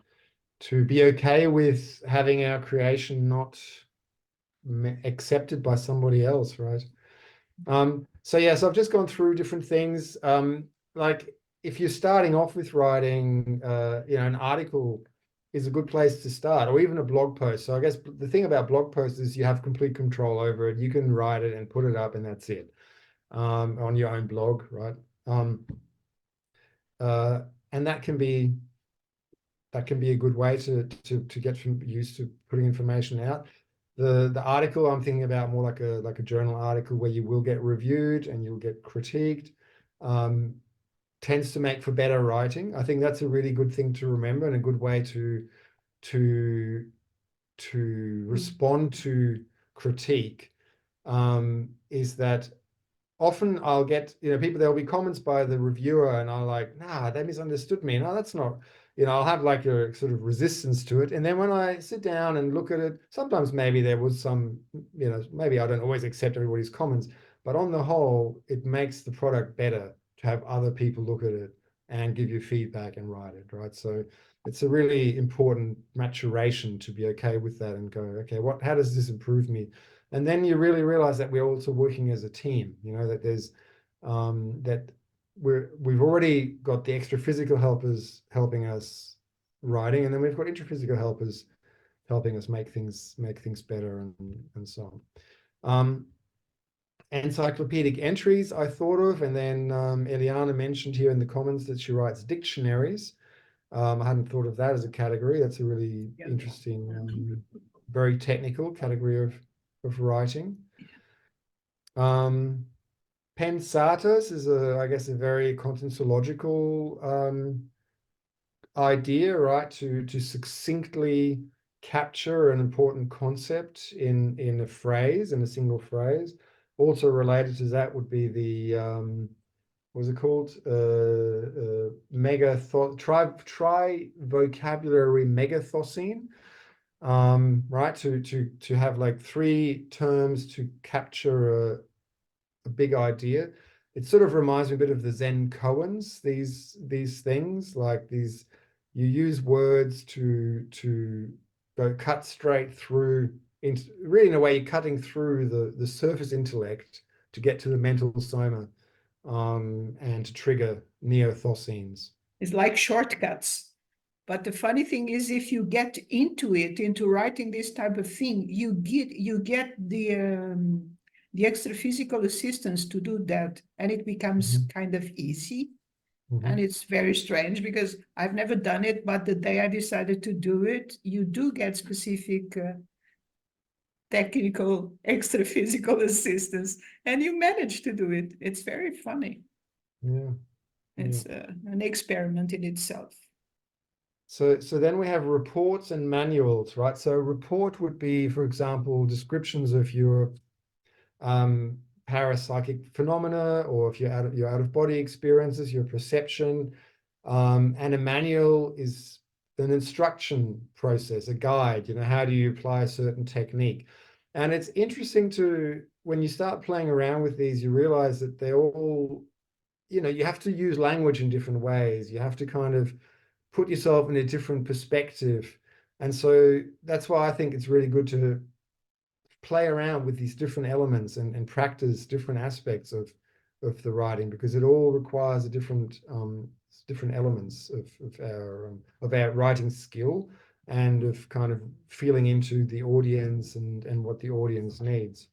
[SPEAKER 2] be okay with having our creation not accepted by somebody else, right? So yes, I've just gone through different things. Like if you're starting off with writing, you know, an article is a good place to start, or even a blog post. So I guess the thing about blog posts is you have complete control over it. You can write it and put it up, and that's it, on your own blog, right? And that can be a good way to get used to putting information out. The article I'm thinking about more like a journal article where you will get reviewed and you'll get critiqued. tends to make for better writing. I think that's a really good thing to remember, and a good way to respond to critique, is that often I'll get, people, there'll be comments by the reviewer and I'm like, nah, they misunderstood me. No, that's not, I'll have like a sort of resistance to it. And then when I sit down and look at it, sometimes maybe there was some, maybe I don't always accept everybody's comments, but on the whole, it makes the product better to have other people look at it and give you feedback and write it, right? So it's a really important maturation to be okay with that and go, okay, how does this improve me? And then you really realize that we're also working as a team, that there's that we've already got the extra physical helpers helping us writing, and then we've got intraphysical helpers helping us make things better and so on. Encyclopedic entries I thought of, and then Eliana mentioned here in the comments that she writes dictionaries. I hadn't thought of that as a category. That's a really interesting, very technical category of writing. Pensatus is I guess a very consensological idea, right? To succinctly capture an important concept in a phrase, in a single phrase. Also related to that would be the what's it called? Tri-vocabulary megathoscene. Right, to have like 3 terms to capture a big idea. It sort of reminds me a bit of the Zen koans, these things, like these, you use words to go cut straight through, really in a way you're cutting through the surface intellect to get to the mental soma, and to trigger neothoscenes.
[SPEAKER 3] It's like shortcuts. But the funny thing is, if you get into writing this type of thing, you get the extra physical assistance to do that, and it becomes kind of easy. And it's very strange because I've never done it, but the day I decided to do it, you do get specific technical extra physical assistance, and you manage to do it. It's very funny.
[SPEAKER 2] Yeah.
[SPEAKER 3] It's an experiment in itself.
[SPEAKER 2] So then we have reports and manuals, right? So a report would be, for example, descriptions of your parapsychic phenomena, or if you're out of body experiences, your perception. And a manual is an instruction process, a guide, how do you apply a certain technique? And it's interesting when you start playing around with these, you realize that they all, you have to use language in different ways. You have to kind of put yourself in a different perspective. And so that's why I think it's really good to play around with these different elements and practice different aspects of the writing, because it all requires a different elements of our writing skill, and of kind of feeling into the audience and what the audience needs.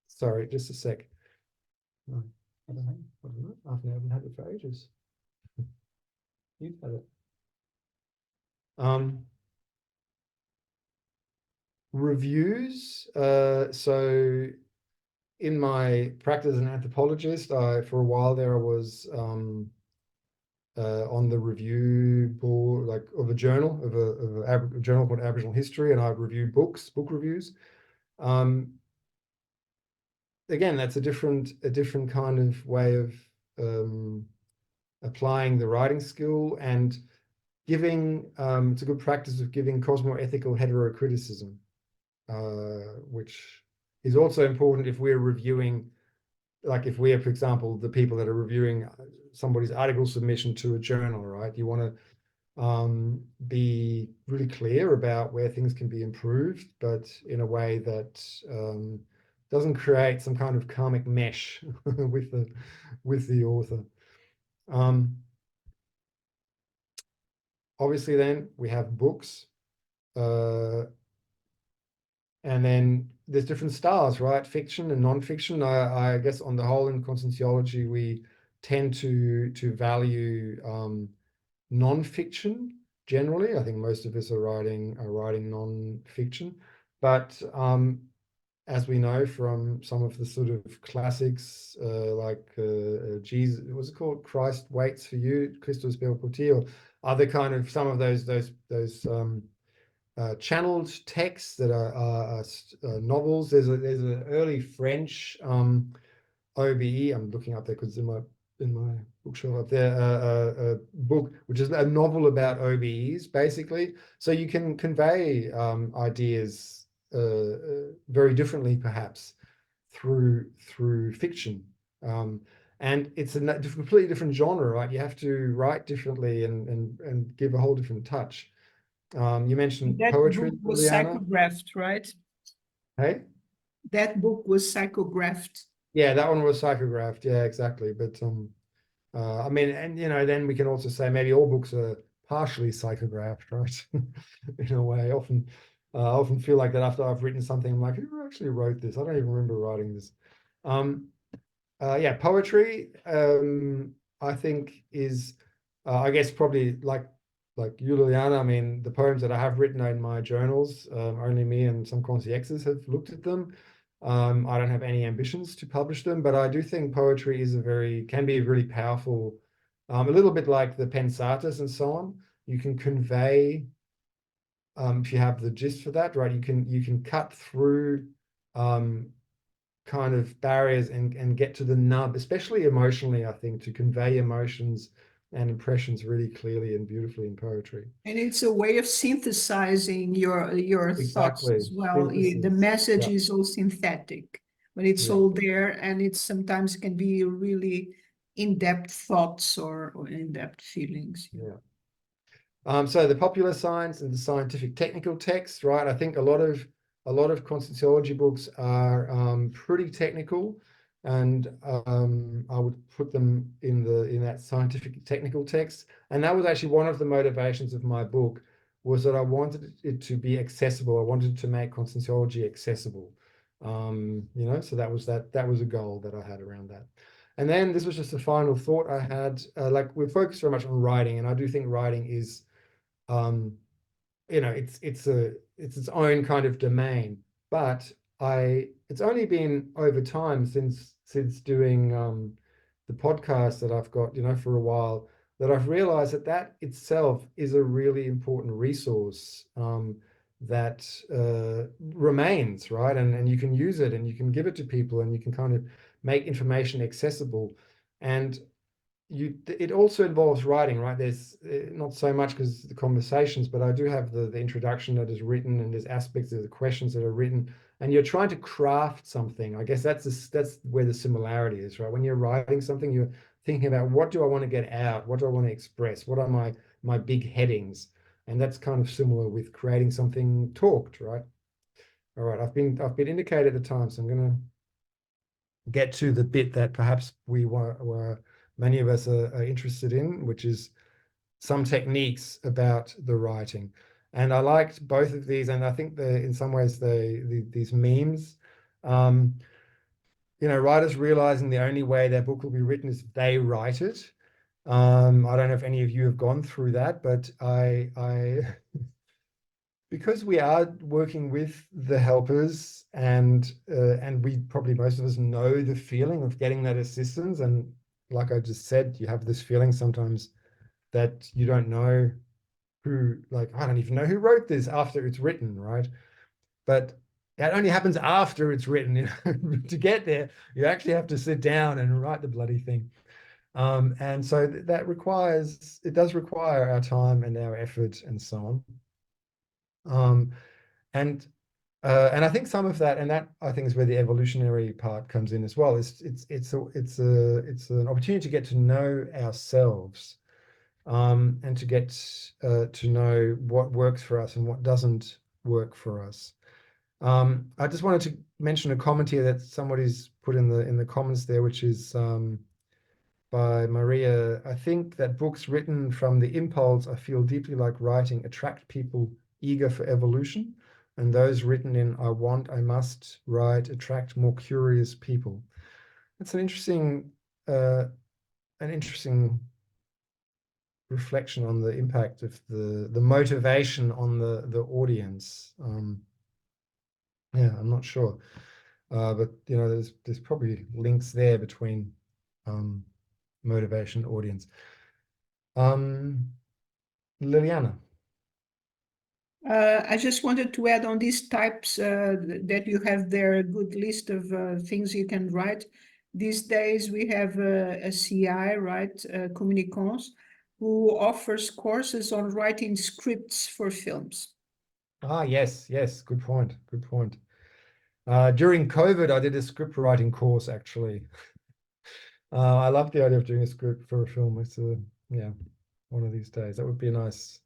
[SPEAKER 2] Sorry, just a sec. I don't know. I haven't had it for ages. You've had it. Reviews. So in my practice as an anthropologist, for a while there, I was on the review board, like of a journal, of a journal called Aboriginal History, and I reviewed book reviews. Again, that's a different kind of way of applying the writing skill, and giving, it's a good practice of giving cosmoethical heterocriticism, which is also important if we're reviewing, like if we are, for example, the people that are reviewing somebody's article submission to a journal, right? You want to be really clear about where things can be improved, but in a way that doesn't create some kind of karmic mesh with the author. Obviously, then we have books, and then there's different styles, right? Fiction and non-fiction. I guess on the whole in conscienciology, we tend to value non-fiction generally. I think most of us are writing non-fiction, but as we know from some of the sort of classics, like Jesus, what's it called? Christ Waits for You, Christus Vel por ti, or other kind of some of those channeled texts that are novels. There's an early French OBE. I'm looking up there because in my bookshelf up there, a book which is a novel about OBEs, basically. So you can convey ideas very differently, perhaps through fiction. And it's a completely different genre, right? You have to write differently and give a whole different touch. You mentioned
[SPEAKER 3] That
[SPEAKER 2] poetry,
[SPEAKER 3] book was
[SPEAKER 2] Juliana.
[SPEAKER 3] psychographed, right?
[SPEAKER 2] Hey?
[SPEAKER 3] That book was psychographed.
[SPEAKER 2] Yeah, that one was psychographed. Yeah, exactly. But I mean, and then we can also say maybe all books are partially psychographed, right? In a way, I often feel like that after I've written something, I'm like, who actually wrote this? I don't even remember writing this. Yeah, poetry, I think is, I guess probably like Juliana. I mean, the poems that I have written in my journals, only me and some concierges have looked at them. I don't have any ambitions to publish them, but I do think poetry can be really powerful, a little bit like the pensatas and so on. You can convey, if you have the gist for that, right? You can cut through kind of barriers and get to the nub, especially emotionally, I think, to convey emotions and impressions really clearly and beautifully in poetry.
[SPEAKER 3] And it's a way of synthesizing your thoughts
[SPEAKER 2] Exactly.
[SPEAKER 3] as well. The
[SPEAKER 2] Synthesis.
[SPEAKER 3] message
[SPEAKER 2] Yeah.
[SPEAKER 3] is all synthetic, but it's
[SPEAKER 2] Yeah.
[SPEAKER 3] all there, and it sometimes can be really in-depth thoughts or in-depth feelings.
[SPEAKER 2] Yeah. So the popular science and the scientific technical texts, right? I think a lot of conscienciology books are pretty technical, and I would put them in that scientific technical text. And that was actually one of the motivations of my book, was that I wanted it to be accessible. I wanted to make conscienciology accessible. So that was a goal that I had around that. And then this was just a final thought I had. Like, we're focused very much on writing, and I do think writing is it's its own kind of domain, but it's only been over time since doing the podcast that I've got for a while, that I've realized that itself is a really important resource that remains, right? And you can use it and you can give it to people and you can kind of make information accessible. And it also involves writing, right? There's not so much because the conversations, but I do have the introduction that is written, and there's aspects of the questions that are written, and you're trying to craft something. I guess that's where the similarity is, right? When you're writing something, you're thinking about, what do I want to get out? What do I want to express? What are my big headings? And that's kind of similar with creating something talked, right? All right, I've been indicated at the time, so I'm going to get to the bit that perhaps many of us are interested in, which is some techniques about the writing. And I liked both of these, and I think in some ways these memes, writers realizing the only way their book will be written is if they write it. I don't know if any of you have gone through that, but I because we are working with the helpers, and we probably, most of us, know the feeling of getting that assistance. And like I just said, you have this feeling sometimes that you don't know who, like, I don't even know who wrote this after it's written, right? But that only happens after it's written. To get there, you actually have to sit down and write the bloody thing. And so it does require our time and our effort and so on. And I think some of that, and that I think is where the evolutionary part comes in as well. It's an opportunity to get to know ourselves, and to get to know what works for us and what doesn't work for us. I just wanted to mention a comment here that somebody's put in the comments there, which is by Maria. I think that books written from the impulse I feel deeply like writing attract people eager for evolution, and those written in I want, I must write attract more curious people. That's an interesting reflection on the impact of the motivation on the audience. Yeah, I'm not sure. But you know, there's probably links there between motivation, audience. Liliana.
[SPEAKER 3] I just wanted to add on these types that you have there a good list of things you can write. These days we have a CI, right, Communicons, who offers courses on writing scripts for films.
[SPEAKER 2] Ah, yes, good point, good point. During COVID, I did a script writing course, actually. I love the idea of doing a script for a film. It's yeah, one of these days. That would be a nice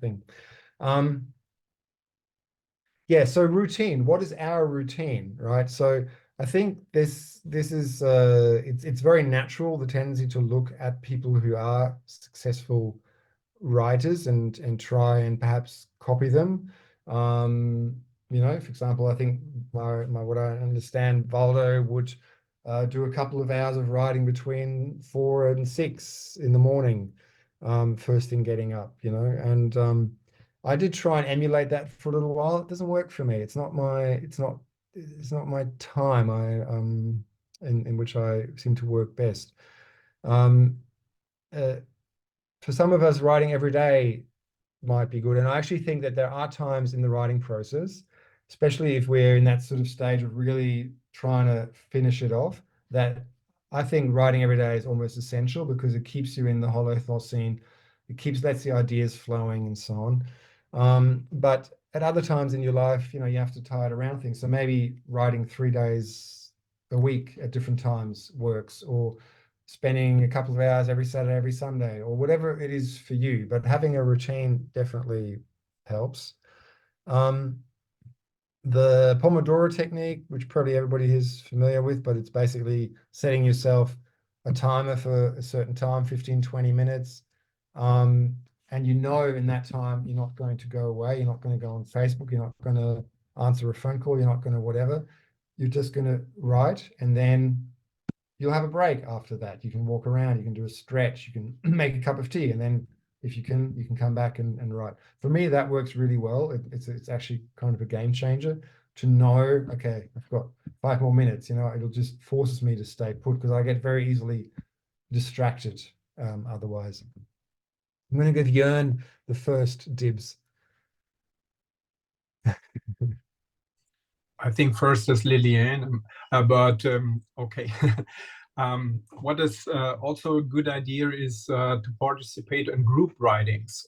[SPEAKER 2] thing. Yeah, so routine. What is our routine, right? So I think this is it's very natural, the tendency to look at people who are successful writers and try and perhaps copy them. You know, for example, I think my what I understand, Valdo would do a couple of hours of writing between 4 and 6 in the morning, first thing getting up, you know, and I did try and emulate that for a little while. It doesn't work for me. It's not my time in which I seem to work best. For some of us, writing every day might be good. And I actually think that there are times in the writing process, especially if we're in that sort of stage of really trying to finish it off, that I think writing every day is almost essential because it keeps you in the Holocene. It lets the ideas flowing and so on. But at other times in your life, you know, you have to tie it around things. So maybe writing 3 days a week at different times works, or spending a couple of hours every Saturday, every Sunday, or whatever it is for you. But having a routine definitely helps. The Pomodoro technique, which probably everybody is familiar with, but it's basically setting yourself a timer for a certain time, 15, 20 minutes. And you know in that time you're not going to go away, you're not going to go on Facebook, you're not going to answer a phone call, you're not going to whatever. You're just going to write, and then you'll have a break after that. You can walk around, you can do a stretch, you can make a cup of tea, and then if you can come back and write. For me, that works really well. It's actually kind of a game changer to know, okay, I've got 5 more minutes, you know, it'll just forces me to stay put because I get very easily distracted otherwise. I'm going to give Jörn the first dibs.
[SPEAKER 4] I think first is Liliane, but okay. What is also a good idea is to participate in group writings.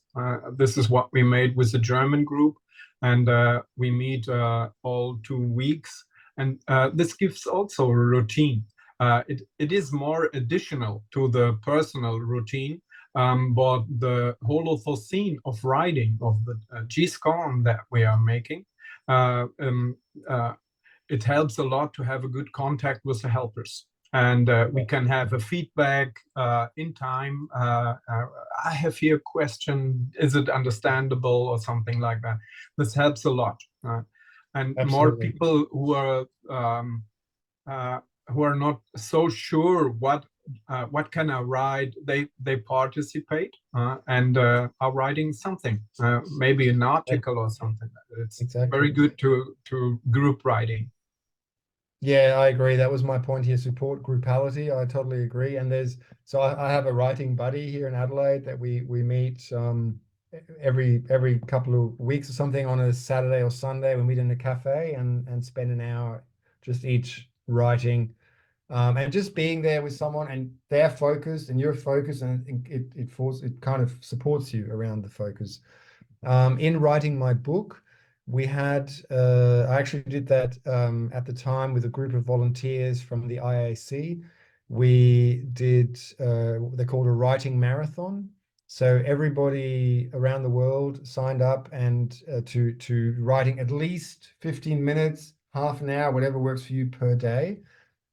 [SPEAKER 4] This is what we made with the German group, and we meet all 2 weeks, and this gives also a routine. It is more additional to the personal routine, but the Holocene of writing, of the G-Scan that we are making, it helps a lot to have a good contact with the helpers. And we can have a feedback in time. I have here a question, is it understandable, or something like that. This helps a lot. And
[SPEAKER 2] Absolutely.
[SPEAKER 4] more people who are not so sure what can I write, they participate and are writing something, maybe an article or something. It's
[SPEAKER 2] Exactly.
[SPEAKER 4] very good to group writing.
[SPEAKER 2] Yeah, I agree. That was my point here. Support groupality. I totally agree. And I have a writing buddy here in Adelaide that we meet every couple of weeks or something on a Saturday or Sunday. We meet in a cafe and spend an hour just each writing, and just being there with someone, and they're focused and you're focused, and it kind of supports you around the focus. In writing my book, we had I actually did that at the time with a group of volunteers from the IAC. We did they called a writing marathon. So everybody around the world signed up and to writing at least 15 minutes, half an hour, whatever works for you per day.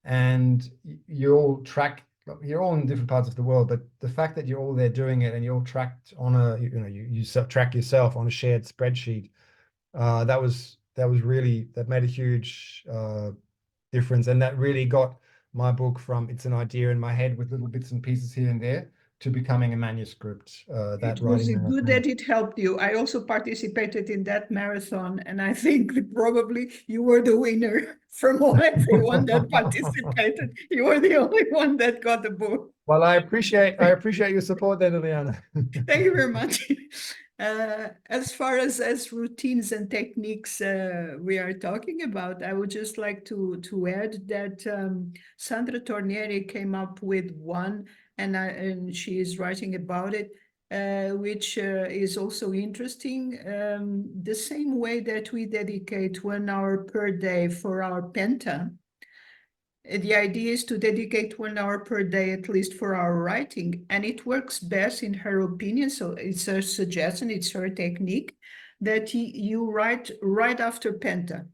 [SPEAKER 2] And you're all in different parts of the world, but the fact that you're all there doing it and you're all tracked on you track yourself on a shared spreadsheet, that made a huge difference, and that really got my book from it's an idea in my head with little bits and pieces here and there to becoming a manuscript, that
[SPEAKER 3] It was
[SPEAKER 2] writing
[SPEAKER 3] good
[SPEAKER 2] marathon.
[SPEAKER 3] that it helped you. I also participated in that marathon, and I think that probably you were the winner from all everyone that participated. You were the only one that got the book.
[SPEAKER 2] Well, I appreciate your support then, Liliana.
[SPEAKER 3] Thank you very much. As far as routines and techniques we are talking about, I would just like to add that Sandra Tornieri came up with one, and she is writing about it, which is also interesting. The same way that we dedicate 1 hour per day for our penta, the idea is to dedicate 1 hour per day at least for our writing, and it works best in her opinion. So it's her suggestion, it's her technique, that you write right after penta.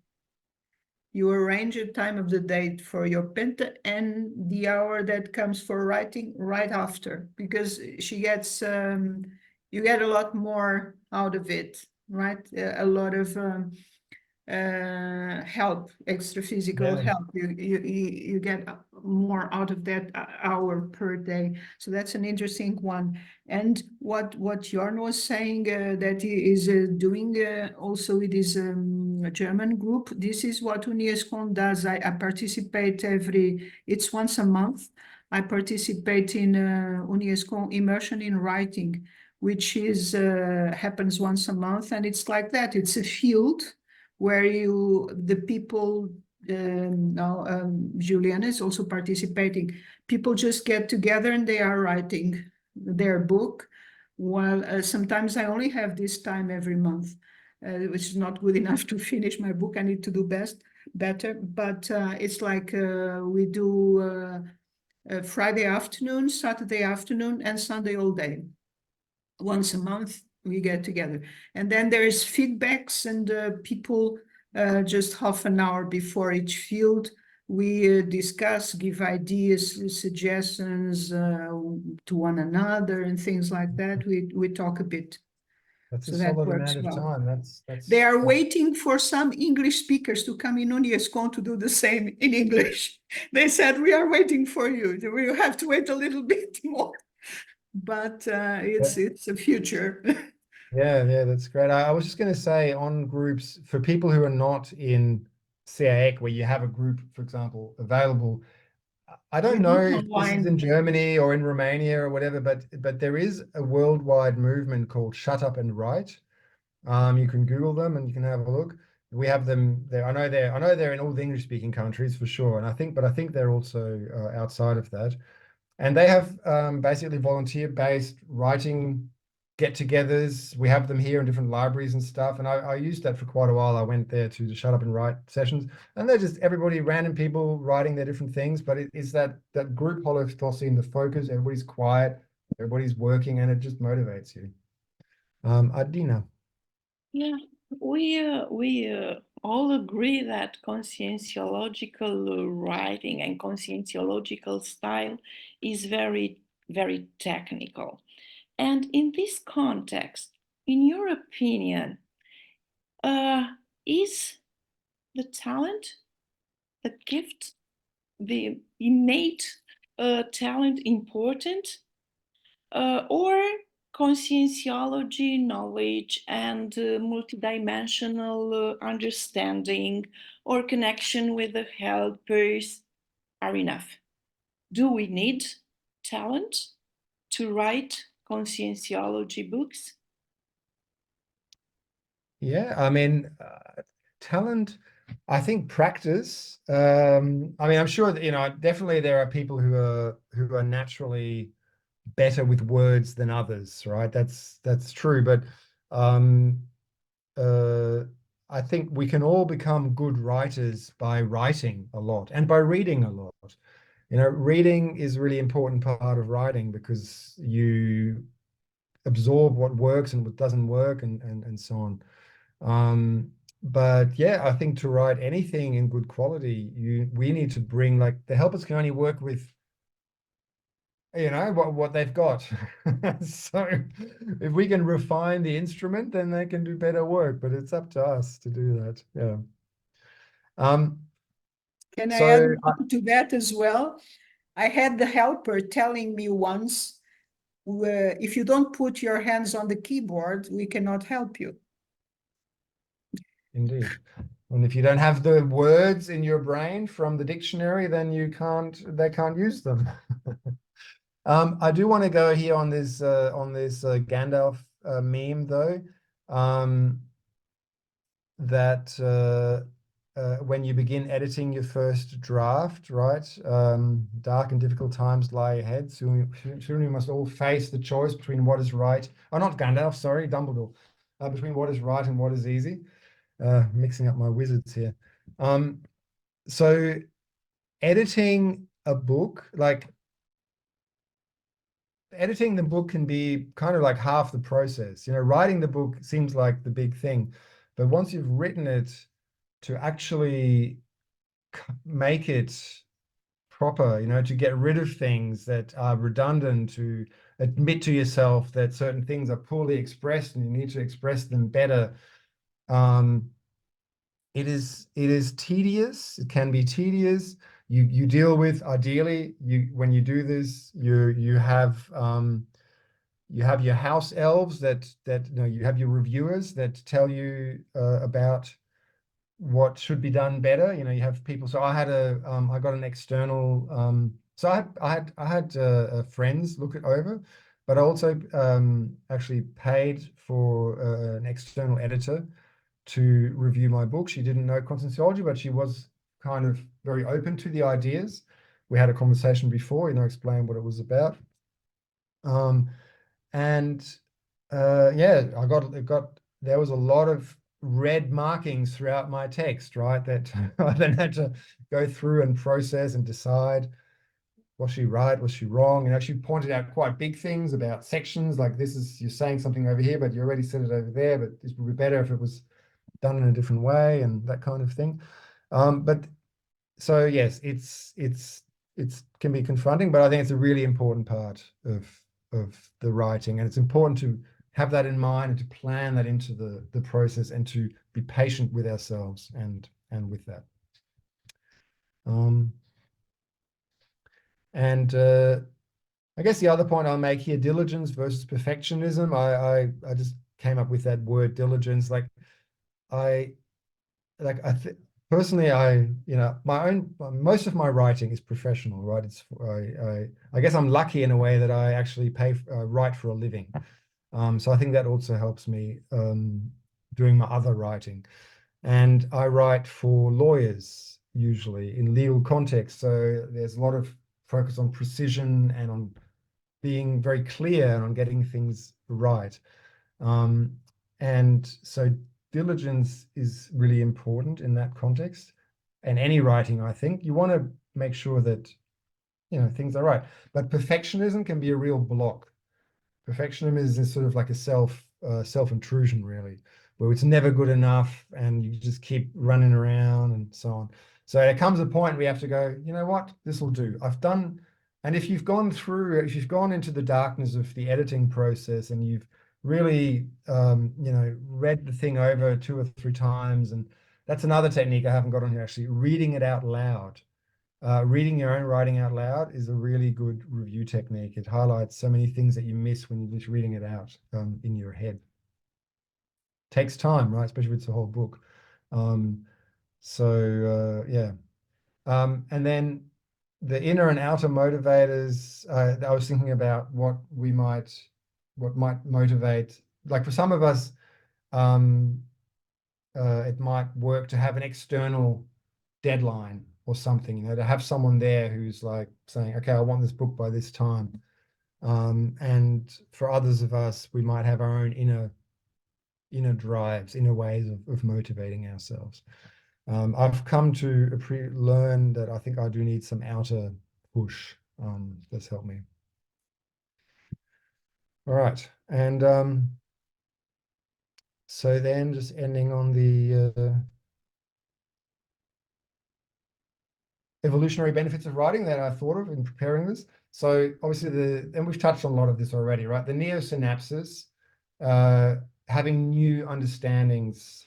[SPEAKER 3] You arrange a time of the day for your penta and the hour that comes for writing right after, because she gets you get a lot more out of it, right? A lot of help, extra physical
[SPEAKER 2] Yeah.
[SPEAKER 3] help. You get more out of that hour per day. So that's an interesting one. And what Jorn was saying that he is doing also with his German group. This is what UniESCON does. I participate it's once a month. I participate in UniESCON Immersion in Writing, which is happens once a month, and it's like that. It's a field where the people, now Juliana is also participating. People just get together and they are writing their book. While sometimes I only have this time every month, which is not good enough to finish my book. I need to do better. But it's like we do Friday afternoon, Saturday afternoon, and Sunday all day. Once a month we get together, and then there's feedbacks, and people just half an hour before each field we discuss, give ideas, suggestions to one another and things like that. We talk a bit.
[SPEAKER 2] That's
[SPEAKER 3] So
[SPEAKER 2] a
[SPEAKER 3] that
[SPEAKER 2] solid
[SPEAKER 3] works
[SPEAKER 2] amount of
[SPEAKER 3] well.
[SPEAKER 2] time.
[SPEAKER 3] They are waiting for some English speakers to come in UniESCON to do the same in English. They said, we are waiting for you. We have to wait a little bit more. But it's a future.
[SPEAKER 2] Yeah, that's great. I was just going to say, on groups, for people who are not in CAEC, where you have a group, for example, available, I don't know if this is in Germany or in Romania or whatever, but there is a worldwide movement called Shut Up and Write. You can Google them and you can have a look. We have them there. I know they're in all the English-speaking countries for sure, and I think they're also outside of that. And they have basically volunteer-based writing get-togethers. We have them here in different libraries and stuff. And I used that for quite a while. I went there to the Shut Up and Write sessions, and they're just everybody, random people writing their different things. But it is that group holocracy in the focus. Everybody's quiet, everybody's working, and it just motivates you. Adina.
[SPEAKER 1] Yeah, we all agree that conscienciological writing and conscienciological style is very, very technical. And in this context, in your opinion, is the talent, the gift, the innate talent important, or conscienciology, knowledge, and multidimensional understanding or connection with the helpers are enough? Do we need talent to write conscienciology books?
[SPEAKER 2] Yeah, I mean, talent, I think practice. I mean, I'm sure that, definitely there are people who are naturally better with words than others, right? That's true. But I think we can all become good writers by writing a lot and by reading a lot. Reading is a really important part of writing, because you absorb what works and what doesn't work, and so on. But yeah, I think to write anything in good quality, we need to bring, like, the helpers can only work with what they've got. So if we can refine the instrument, then they can do better work, but it's up to us to do that. Yeah.
[SPEAKER 3] Can I
[SPEAKER 2] So
[SPEAKER 3] add on to that as well? I had the helper telling me once if you don't put your hands on the keyboard, we cannot help you.
[SPEAKER 2] Indeed. And if you don't have the words in your brain from the dictionary, then they can't use them. I do want to go here on this Gandalf meme though, that when you begin editing your first draft, right? Dark and difficult times lie ahead. Soon we must all face the choice between what is right. Oh, not Gandalf, sorry, Dumbledore. Between what is right and what is easy. Mixing up my wizards here. So editing a book, like editing the book can be kind of like half the process. Writing the book seems like the big thing, but once you've written it, to actually make it proper, to get rid of things that are redundant, to admit to yourself that certain things are poorly expressed and you need to express them better. It is tedious. It can be tedious. You deal with, ideally, when you do this, you have your house elves that you have your reviewers that tell you about what should be done better. You have people. So I got an external. So I had friends look it over, but I also actually paid for an external editor to review my book. She didn't know conscientiology, but she was kind of very open to the ideas. We had a conversation before, explain what it was about. There was a lot of red markings throughout my text, right? That I then had to go through and process and decide, was she right? Was she wrong? She pointed out quite big things about sections, like you're saying something over here, but you already said it over there, but this would be better if it was done in a different way, and that kind of thing. But so yes, it can be confronting, but I think it's a really important part of the writing, and it's important to have that in mind and to plan that into the process and to be patient with ourselves and with that. I guess the other point I'll make here, diligence versus perfectionism. I just came up with that word diligence. Personally, most of my writing is professional, right? I guess I'm lucky in a way that I actually write for a living. So I think that also helps me doing my other writing. And I write for lawyers, usually in legal context. So there's a lot of focus on precision and on being very clear and on getting things right. And so diligence is really important in that context. And any writing, I think, you want to make sure that, things are right. But perfectionism can be a real block. Perfectionism is sort of like a self-intrusion, really, where it's never good enough and you just keep running around and so on. So there comes a point where you have to go, you know what, this will do. And if you've gone into the darkness of the editing process and you've really, read the thing over 2 or 3 times, and that's another technique I haven't got on here, actually, reading it out loud. Reading your own writing out loud is a really good review technique. It highlights so many things that you miss when you're just reading it out in your head. Takes time, right? Especially if it's a whole book. And then the inner and outer motivators, I was thinking about what might motivate. Like for some of us, it might work to have an external deadline or something, to have someone there who's like saying, okay, I want this book by this time. And for others of us, we might have our own inner drives, inner ways of motivating ourselves. I've come to learn that I think I do need some outer push that's helped me. All right, and so then just ending on the evolutionary benefits of writing that I thought of in preparing this. So obviously and we've touched on a lot of this already, right? The neosynapses, having new understandings,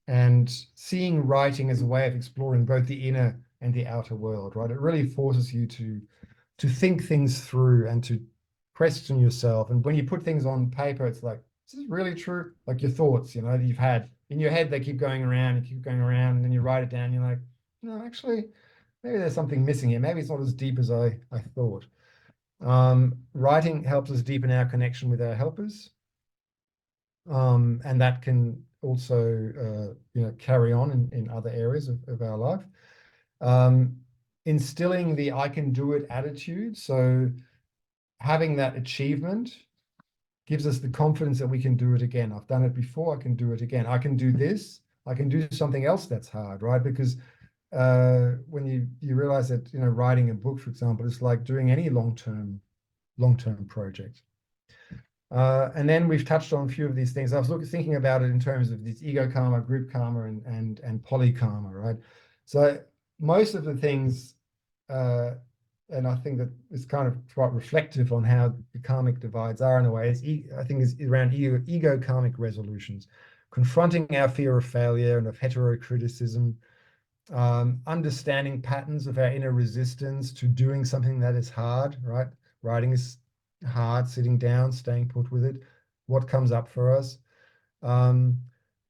[SPEAKER 2] and seeing writing as a way of exploring both the inner and the outer world, right? It really forces you to think things through and to question yourself. And when you put things on paper, it's like, is this really true? Like your thoughts, you know, that you've had in your head, they keep going around and keep going around, and then you write it down. You're like, no, actually, maybe there's something missing here. Maybe it's not as deep as I thought. Writing helps us deepen our connection with our helpers. And that can also, you know, carry on in other areas of our life. Instilling the I can do it attitude. So having that achievement gives us the confidence that we can do it again. I've done it before, I can do it again. I can do this, I can do something else that's hard, right? Because when you realize that, you know, writing a book, for example, is like doing any long-term project. And then we've touched on a few of these things. I was thinking about it in terms of this ego karma, group karma, and poly karma, right? So most of the things, and I think that it's kind of quite reflective on how the karmic divides are in a way. I think it's around ego karmic resolutions, confronting our fear of failure and of heterocriticism, understanding patterns of our inner resistance to doing something that is hard, right? Writing is hard, sitting down, staying put with it, what comes up for us.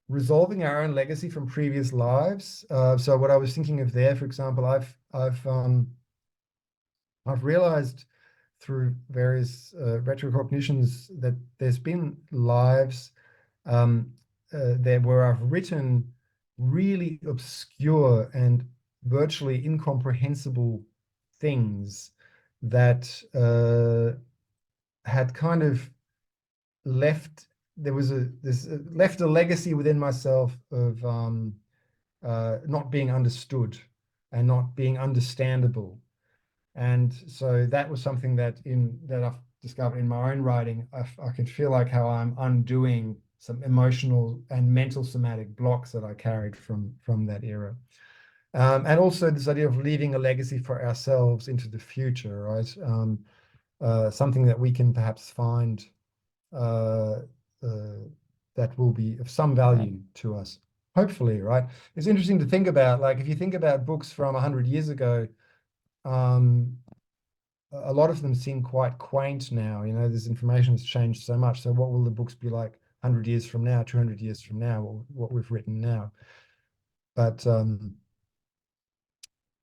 [SPEAKER 2] Resolving our own legacy from previous lives. So what I was thinking of there, for example, I've realized through various retrocognitions that there's been lives there where I've written really obscure and virtually incomprehensible things that had kind of left left a legacy within myself of not being understood and not being understandable. And so that was something that I've discovered in my own writing. I can feel like how I'm undoing some emotional and mental somatic blocks that I carried from that era. And also this idea of leaving a legacy for ourselves into the future, right? Something that we can perhaps find that will be of some value to us, hopefully, right? It's interesting to think about, like, if you think about books from 100 years ago, a lot of them seem quite quaint now. You know, this information has changed so much. So what will the books be like 100 years from now, 200 years from now, what we've written now? But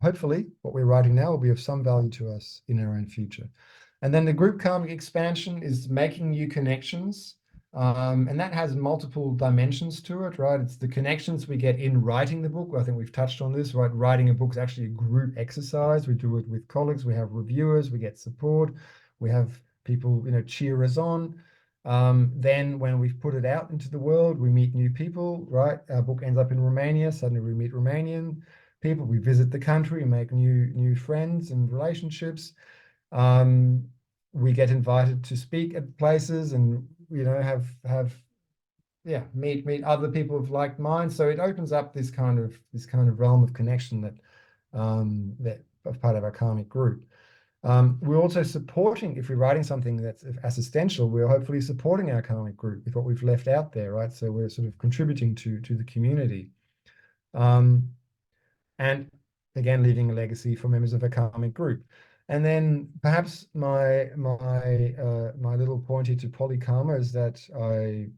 [SPEAKER 2] hopefully what we're writing now will be of some value to us in our own future. And then the group karmic expansion is making new connections. And that has multiple dimensions to it, right? It's the connections we get in writing the book. I think we've touched on this, right? Writing a book is actually a group exercise. We do it with colleagues, we have reviewers, we get support, we have people, you know, cheer us on. Then when we've put it out into the world, we meet new people, right? Our book ends up in Romania, suddenly we meet Romanian people, we visit the country, make new friends and relationships. We get invited to speak at places and, you know, meet other people of like minds. So it opens up this kind of realm of connection that of part of our karmic group. We're also supporting, if we're writing something that's assistential, we're hopefully supporting our karmic group with what we've left out there, right? So we're sort of contributing to the community. And again, leaving a legacy for members of a karmic group. And then perhaps my little pointer to polykarma is that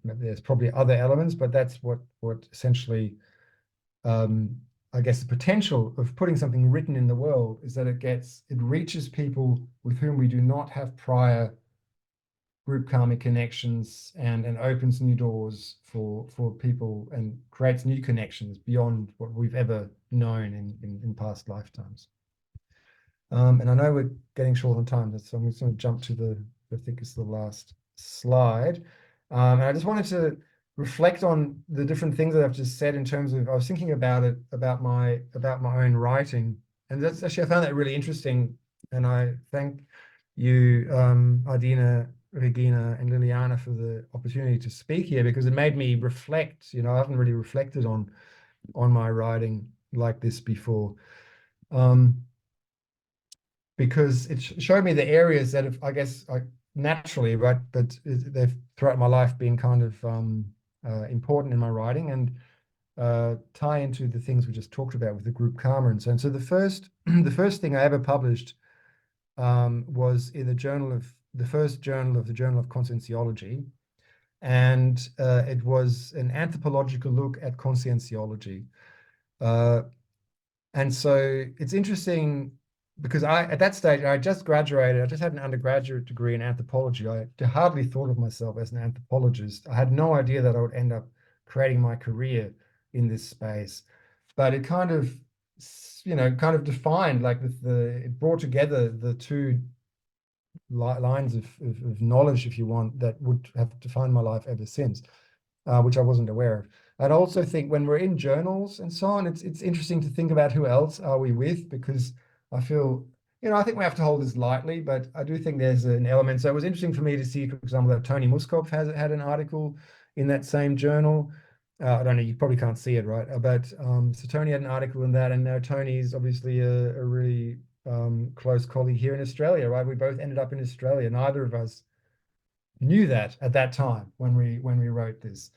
[SPEAKER 2] there's probably other elements, but that's what essentially, I guess the potential of putting something written in the world is that it reaches people with whom we do not have prior group karmic connections, and opens new doors for people and creates new connections beyond what we've ever known in past lifetimes. And I know we're getting short on time, so I'm just going to jump to I think it's the last slide. And I just wanted to reflect on the different things that I've just said in terms of, I was thinking about my own writing, and that's actually, I found that really interesting. And I thank you, Adina, Regina, and Liliana for the opportunity to speak here, because it made me reflect. You know, I haven't really reflected on my writing like this before. Because it showed me the areas that have, I guess, naturally, right, but they've throughout my life been kind of important in my writing, and tie into the things we just talked about with the group karma and so on. So the first thing I ever published was in the Journal of the first journal of the Journal of Conscientiology, and it was an anthropological look at conscientiology. And so it's interesting because at that stage, I just graduated. I just had an undergraduate degree in anthropology. I hardly thought of myself as an anthropologist. I had no idea that I would end up creating my career in this space. But it kind of, kind of defined, like it brought together the two lines of knowledge, if you want, that would have defined my life ever since, which I wasn't aware of. I'd also think when we're in journals and so on, it's interesting to think about who else are we with, because I feel, I think we have to hold this lightly, but I do think there's an element. So it was interesting for me to see, for example, that Tony Muskov had an article in that same journal. I don't know, you probably can't see it, right? But so Tony had an article in that, and now Tony's obviously a really close colleague here in Australia, right? We both ended up in Australia. Neither of us knew that at that time when we wrote this.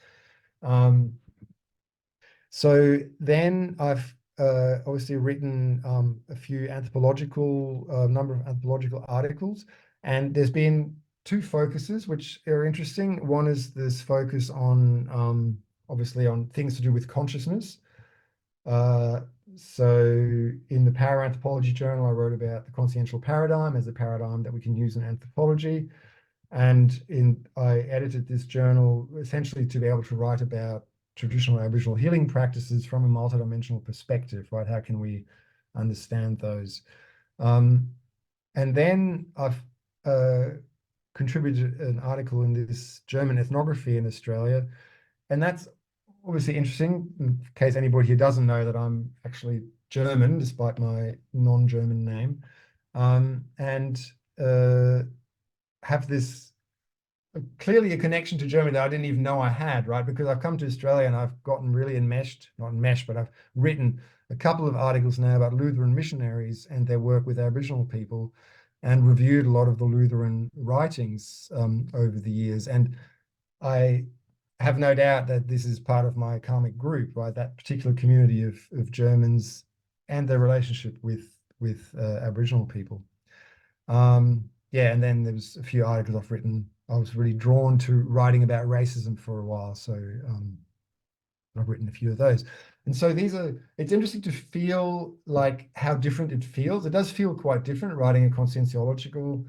[SPEAKER 2] So then I've obviously written a few number of anthropological articles, and there's been two focuses which are interesting. One is this focus on obviously on things to do with consciousness. So in the Power Anthropology Journal, I wrote about the consciential paradigm as a paradigm that we can use in anthropology. And I edited this journal essentially to be able to write about traditional Aboriginal healing practices from a multidimensional perspective, right? How can we understand those? And then I've contributed an article in this German ethnography in Australia. And that's obviously interesting, in case anybody here doesn't know that I'm actually German, despite my non-German name, and have this clearly a connection to Germany that I didn't even know I had, right? Because I've come to Australia and I've gotten really not enmeshed, but I've written a couple of articles now about Lutheran missionaries and their work with Aboriginal people, and reviewed a lot of the Lutheran writings over the years. And I have no doubt that this is part of my karmic group, right? That particular community of Germans and their relationship with Aboriginal people. Yeah, and then there was a few articles I've written. I was really drawn to writing about racism for a while, so I've written a few of those. And so it's interesting to feel like how different it feels. It does feel quite different writing a conscientiological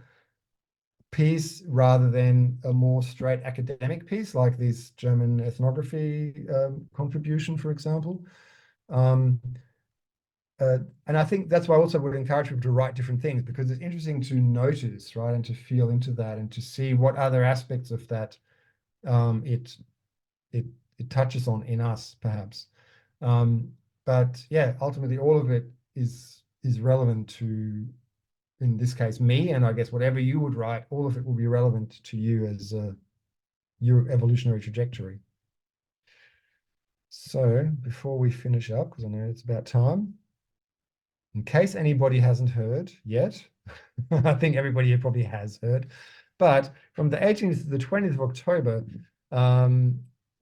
[SPEAKER 2] piece rather than a more straight academic piece like this German ethnography contribution, for example. And I think that's why I also would encourage people to write different things, because it's interesting to notice, right, and to feel into that and to see what other aspects of that it touches on in us, perhaps. But yeah, ultimately, all of it is relevant to, in this case, me, and I guess whatever you would write, all of it will be relevant to you as your evolutionary trajectory. So before we finish up, because I know it's about time, in case anybody hasn't heard yet, I think everybody here probably has heard, but from the 18th to the 20th of October,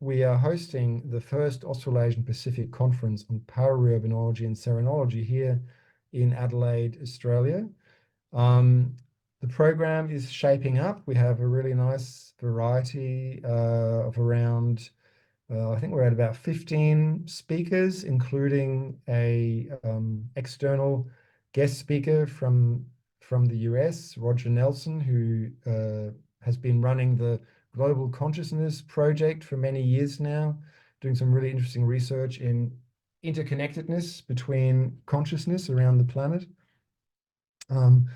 [SPEAKER 2] we are hosting the first Australasian Pacific Conference on Paraurbanology and Serenology here in Adelaide, Australia. The program is shaping up. We have a really nice variety of around, I think we're at about 15 speakers, including a external guest speaker from the US, Roger Nelson, who has been running the Global Consciousness Project for many years now, doing some really interesting research in interconnectedness between consciousness around the planet. And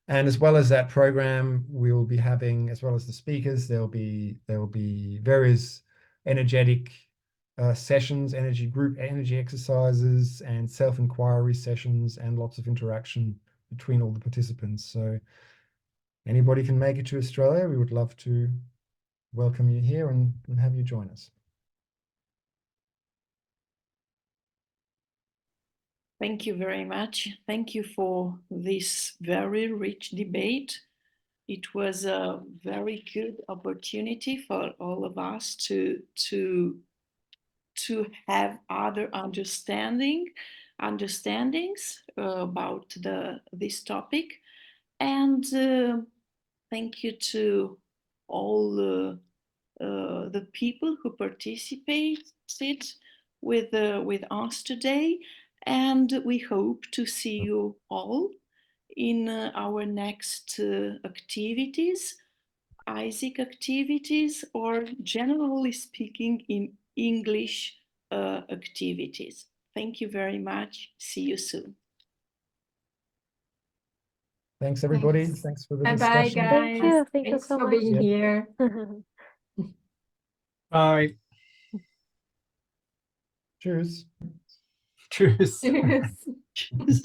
[SPEAKER 2] as well as that program, we will be having, as well as the speakers, there will be various energetic sessions, energy exercises, and self-inquiry sessions, and lots of interaction between all the participants. So anybody can make it to Australia. We would love to welcome you here and have you join us.
[SPEAKER 1] Thank you very much. Thank you for this very rich debate. It was a very good opportunity for all of us to have other understandings about this topic, and Thank you to all the people who participated with us today, and we hope to see you all in our next activities, ISIC activities, or generally speaking in English activities. Thank you very much. See you soon.
[SPEAKER 2] Thanks, everybody.
[SPEAKER 6] Thanks.
[SPEAKER 2] Thanks for the
[SPEAKER 6] Bye-bye,
[SPEAKER 2] discussion.
[SPEAKER 6] guys.
[SPEAKER 7] Thank you
[SPEAKER 6] Thanks
[SPEAKER 7] so
[SPEAKER 6] for
[SPEAKER 7] much.
[SPEAKER 6] being here.
[SPEAKER 4] Bye.
[SPEAKER 2] Cheers.
[SPEAKER 4] Tschüss.
[SPEAKER 6] Cheers.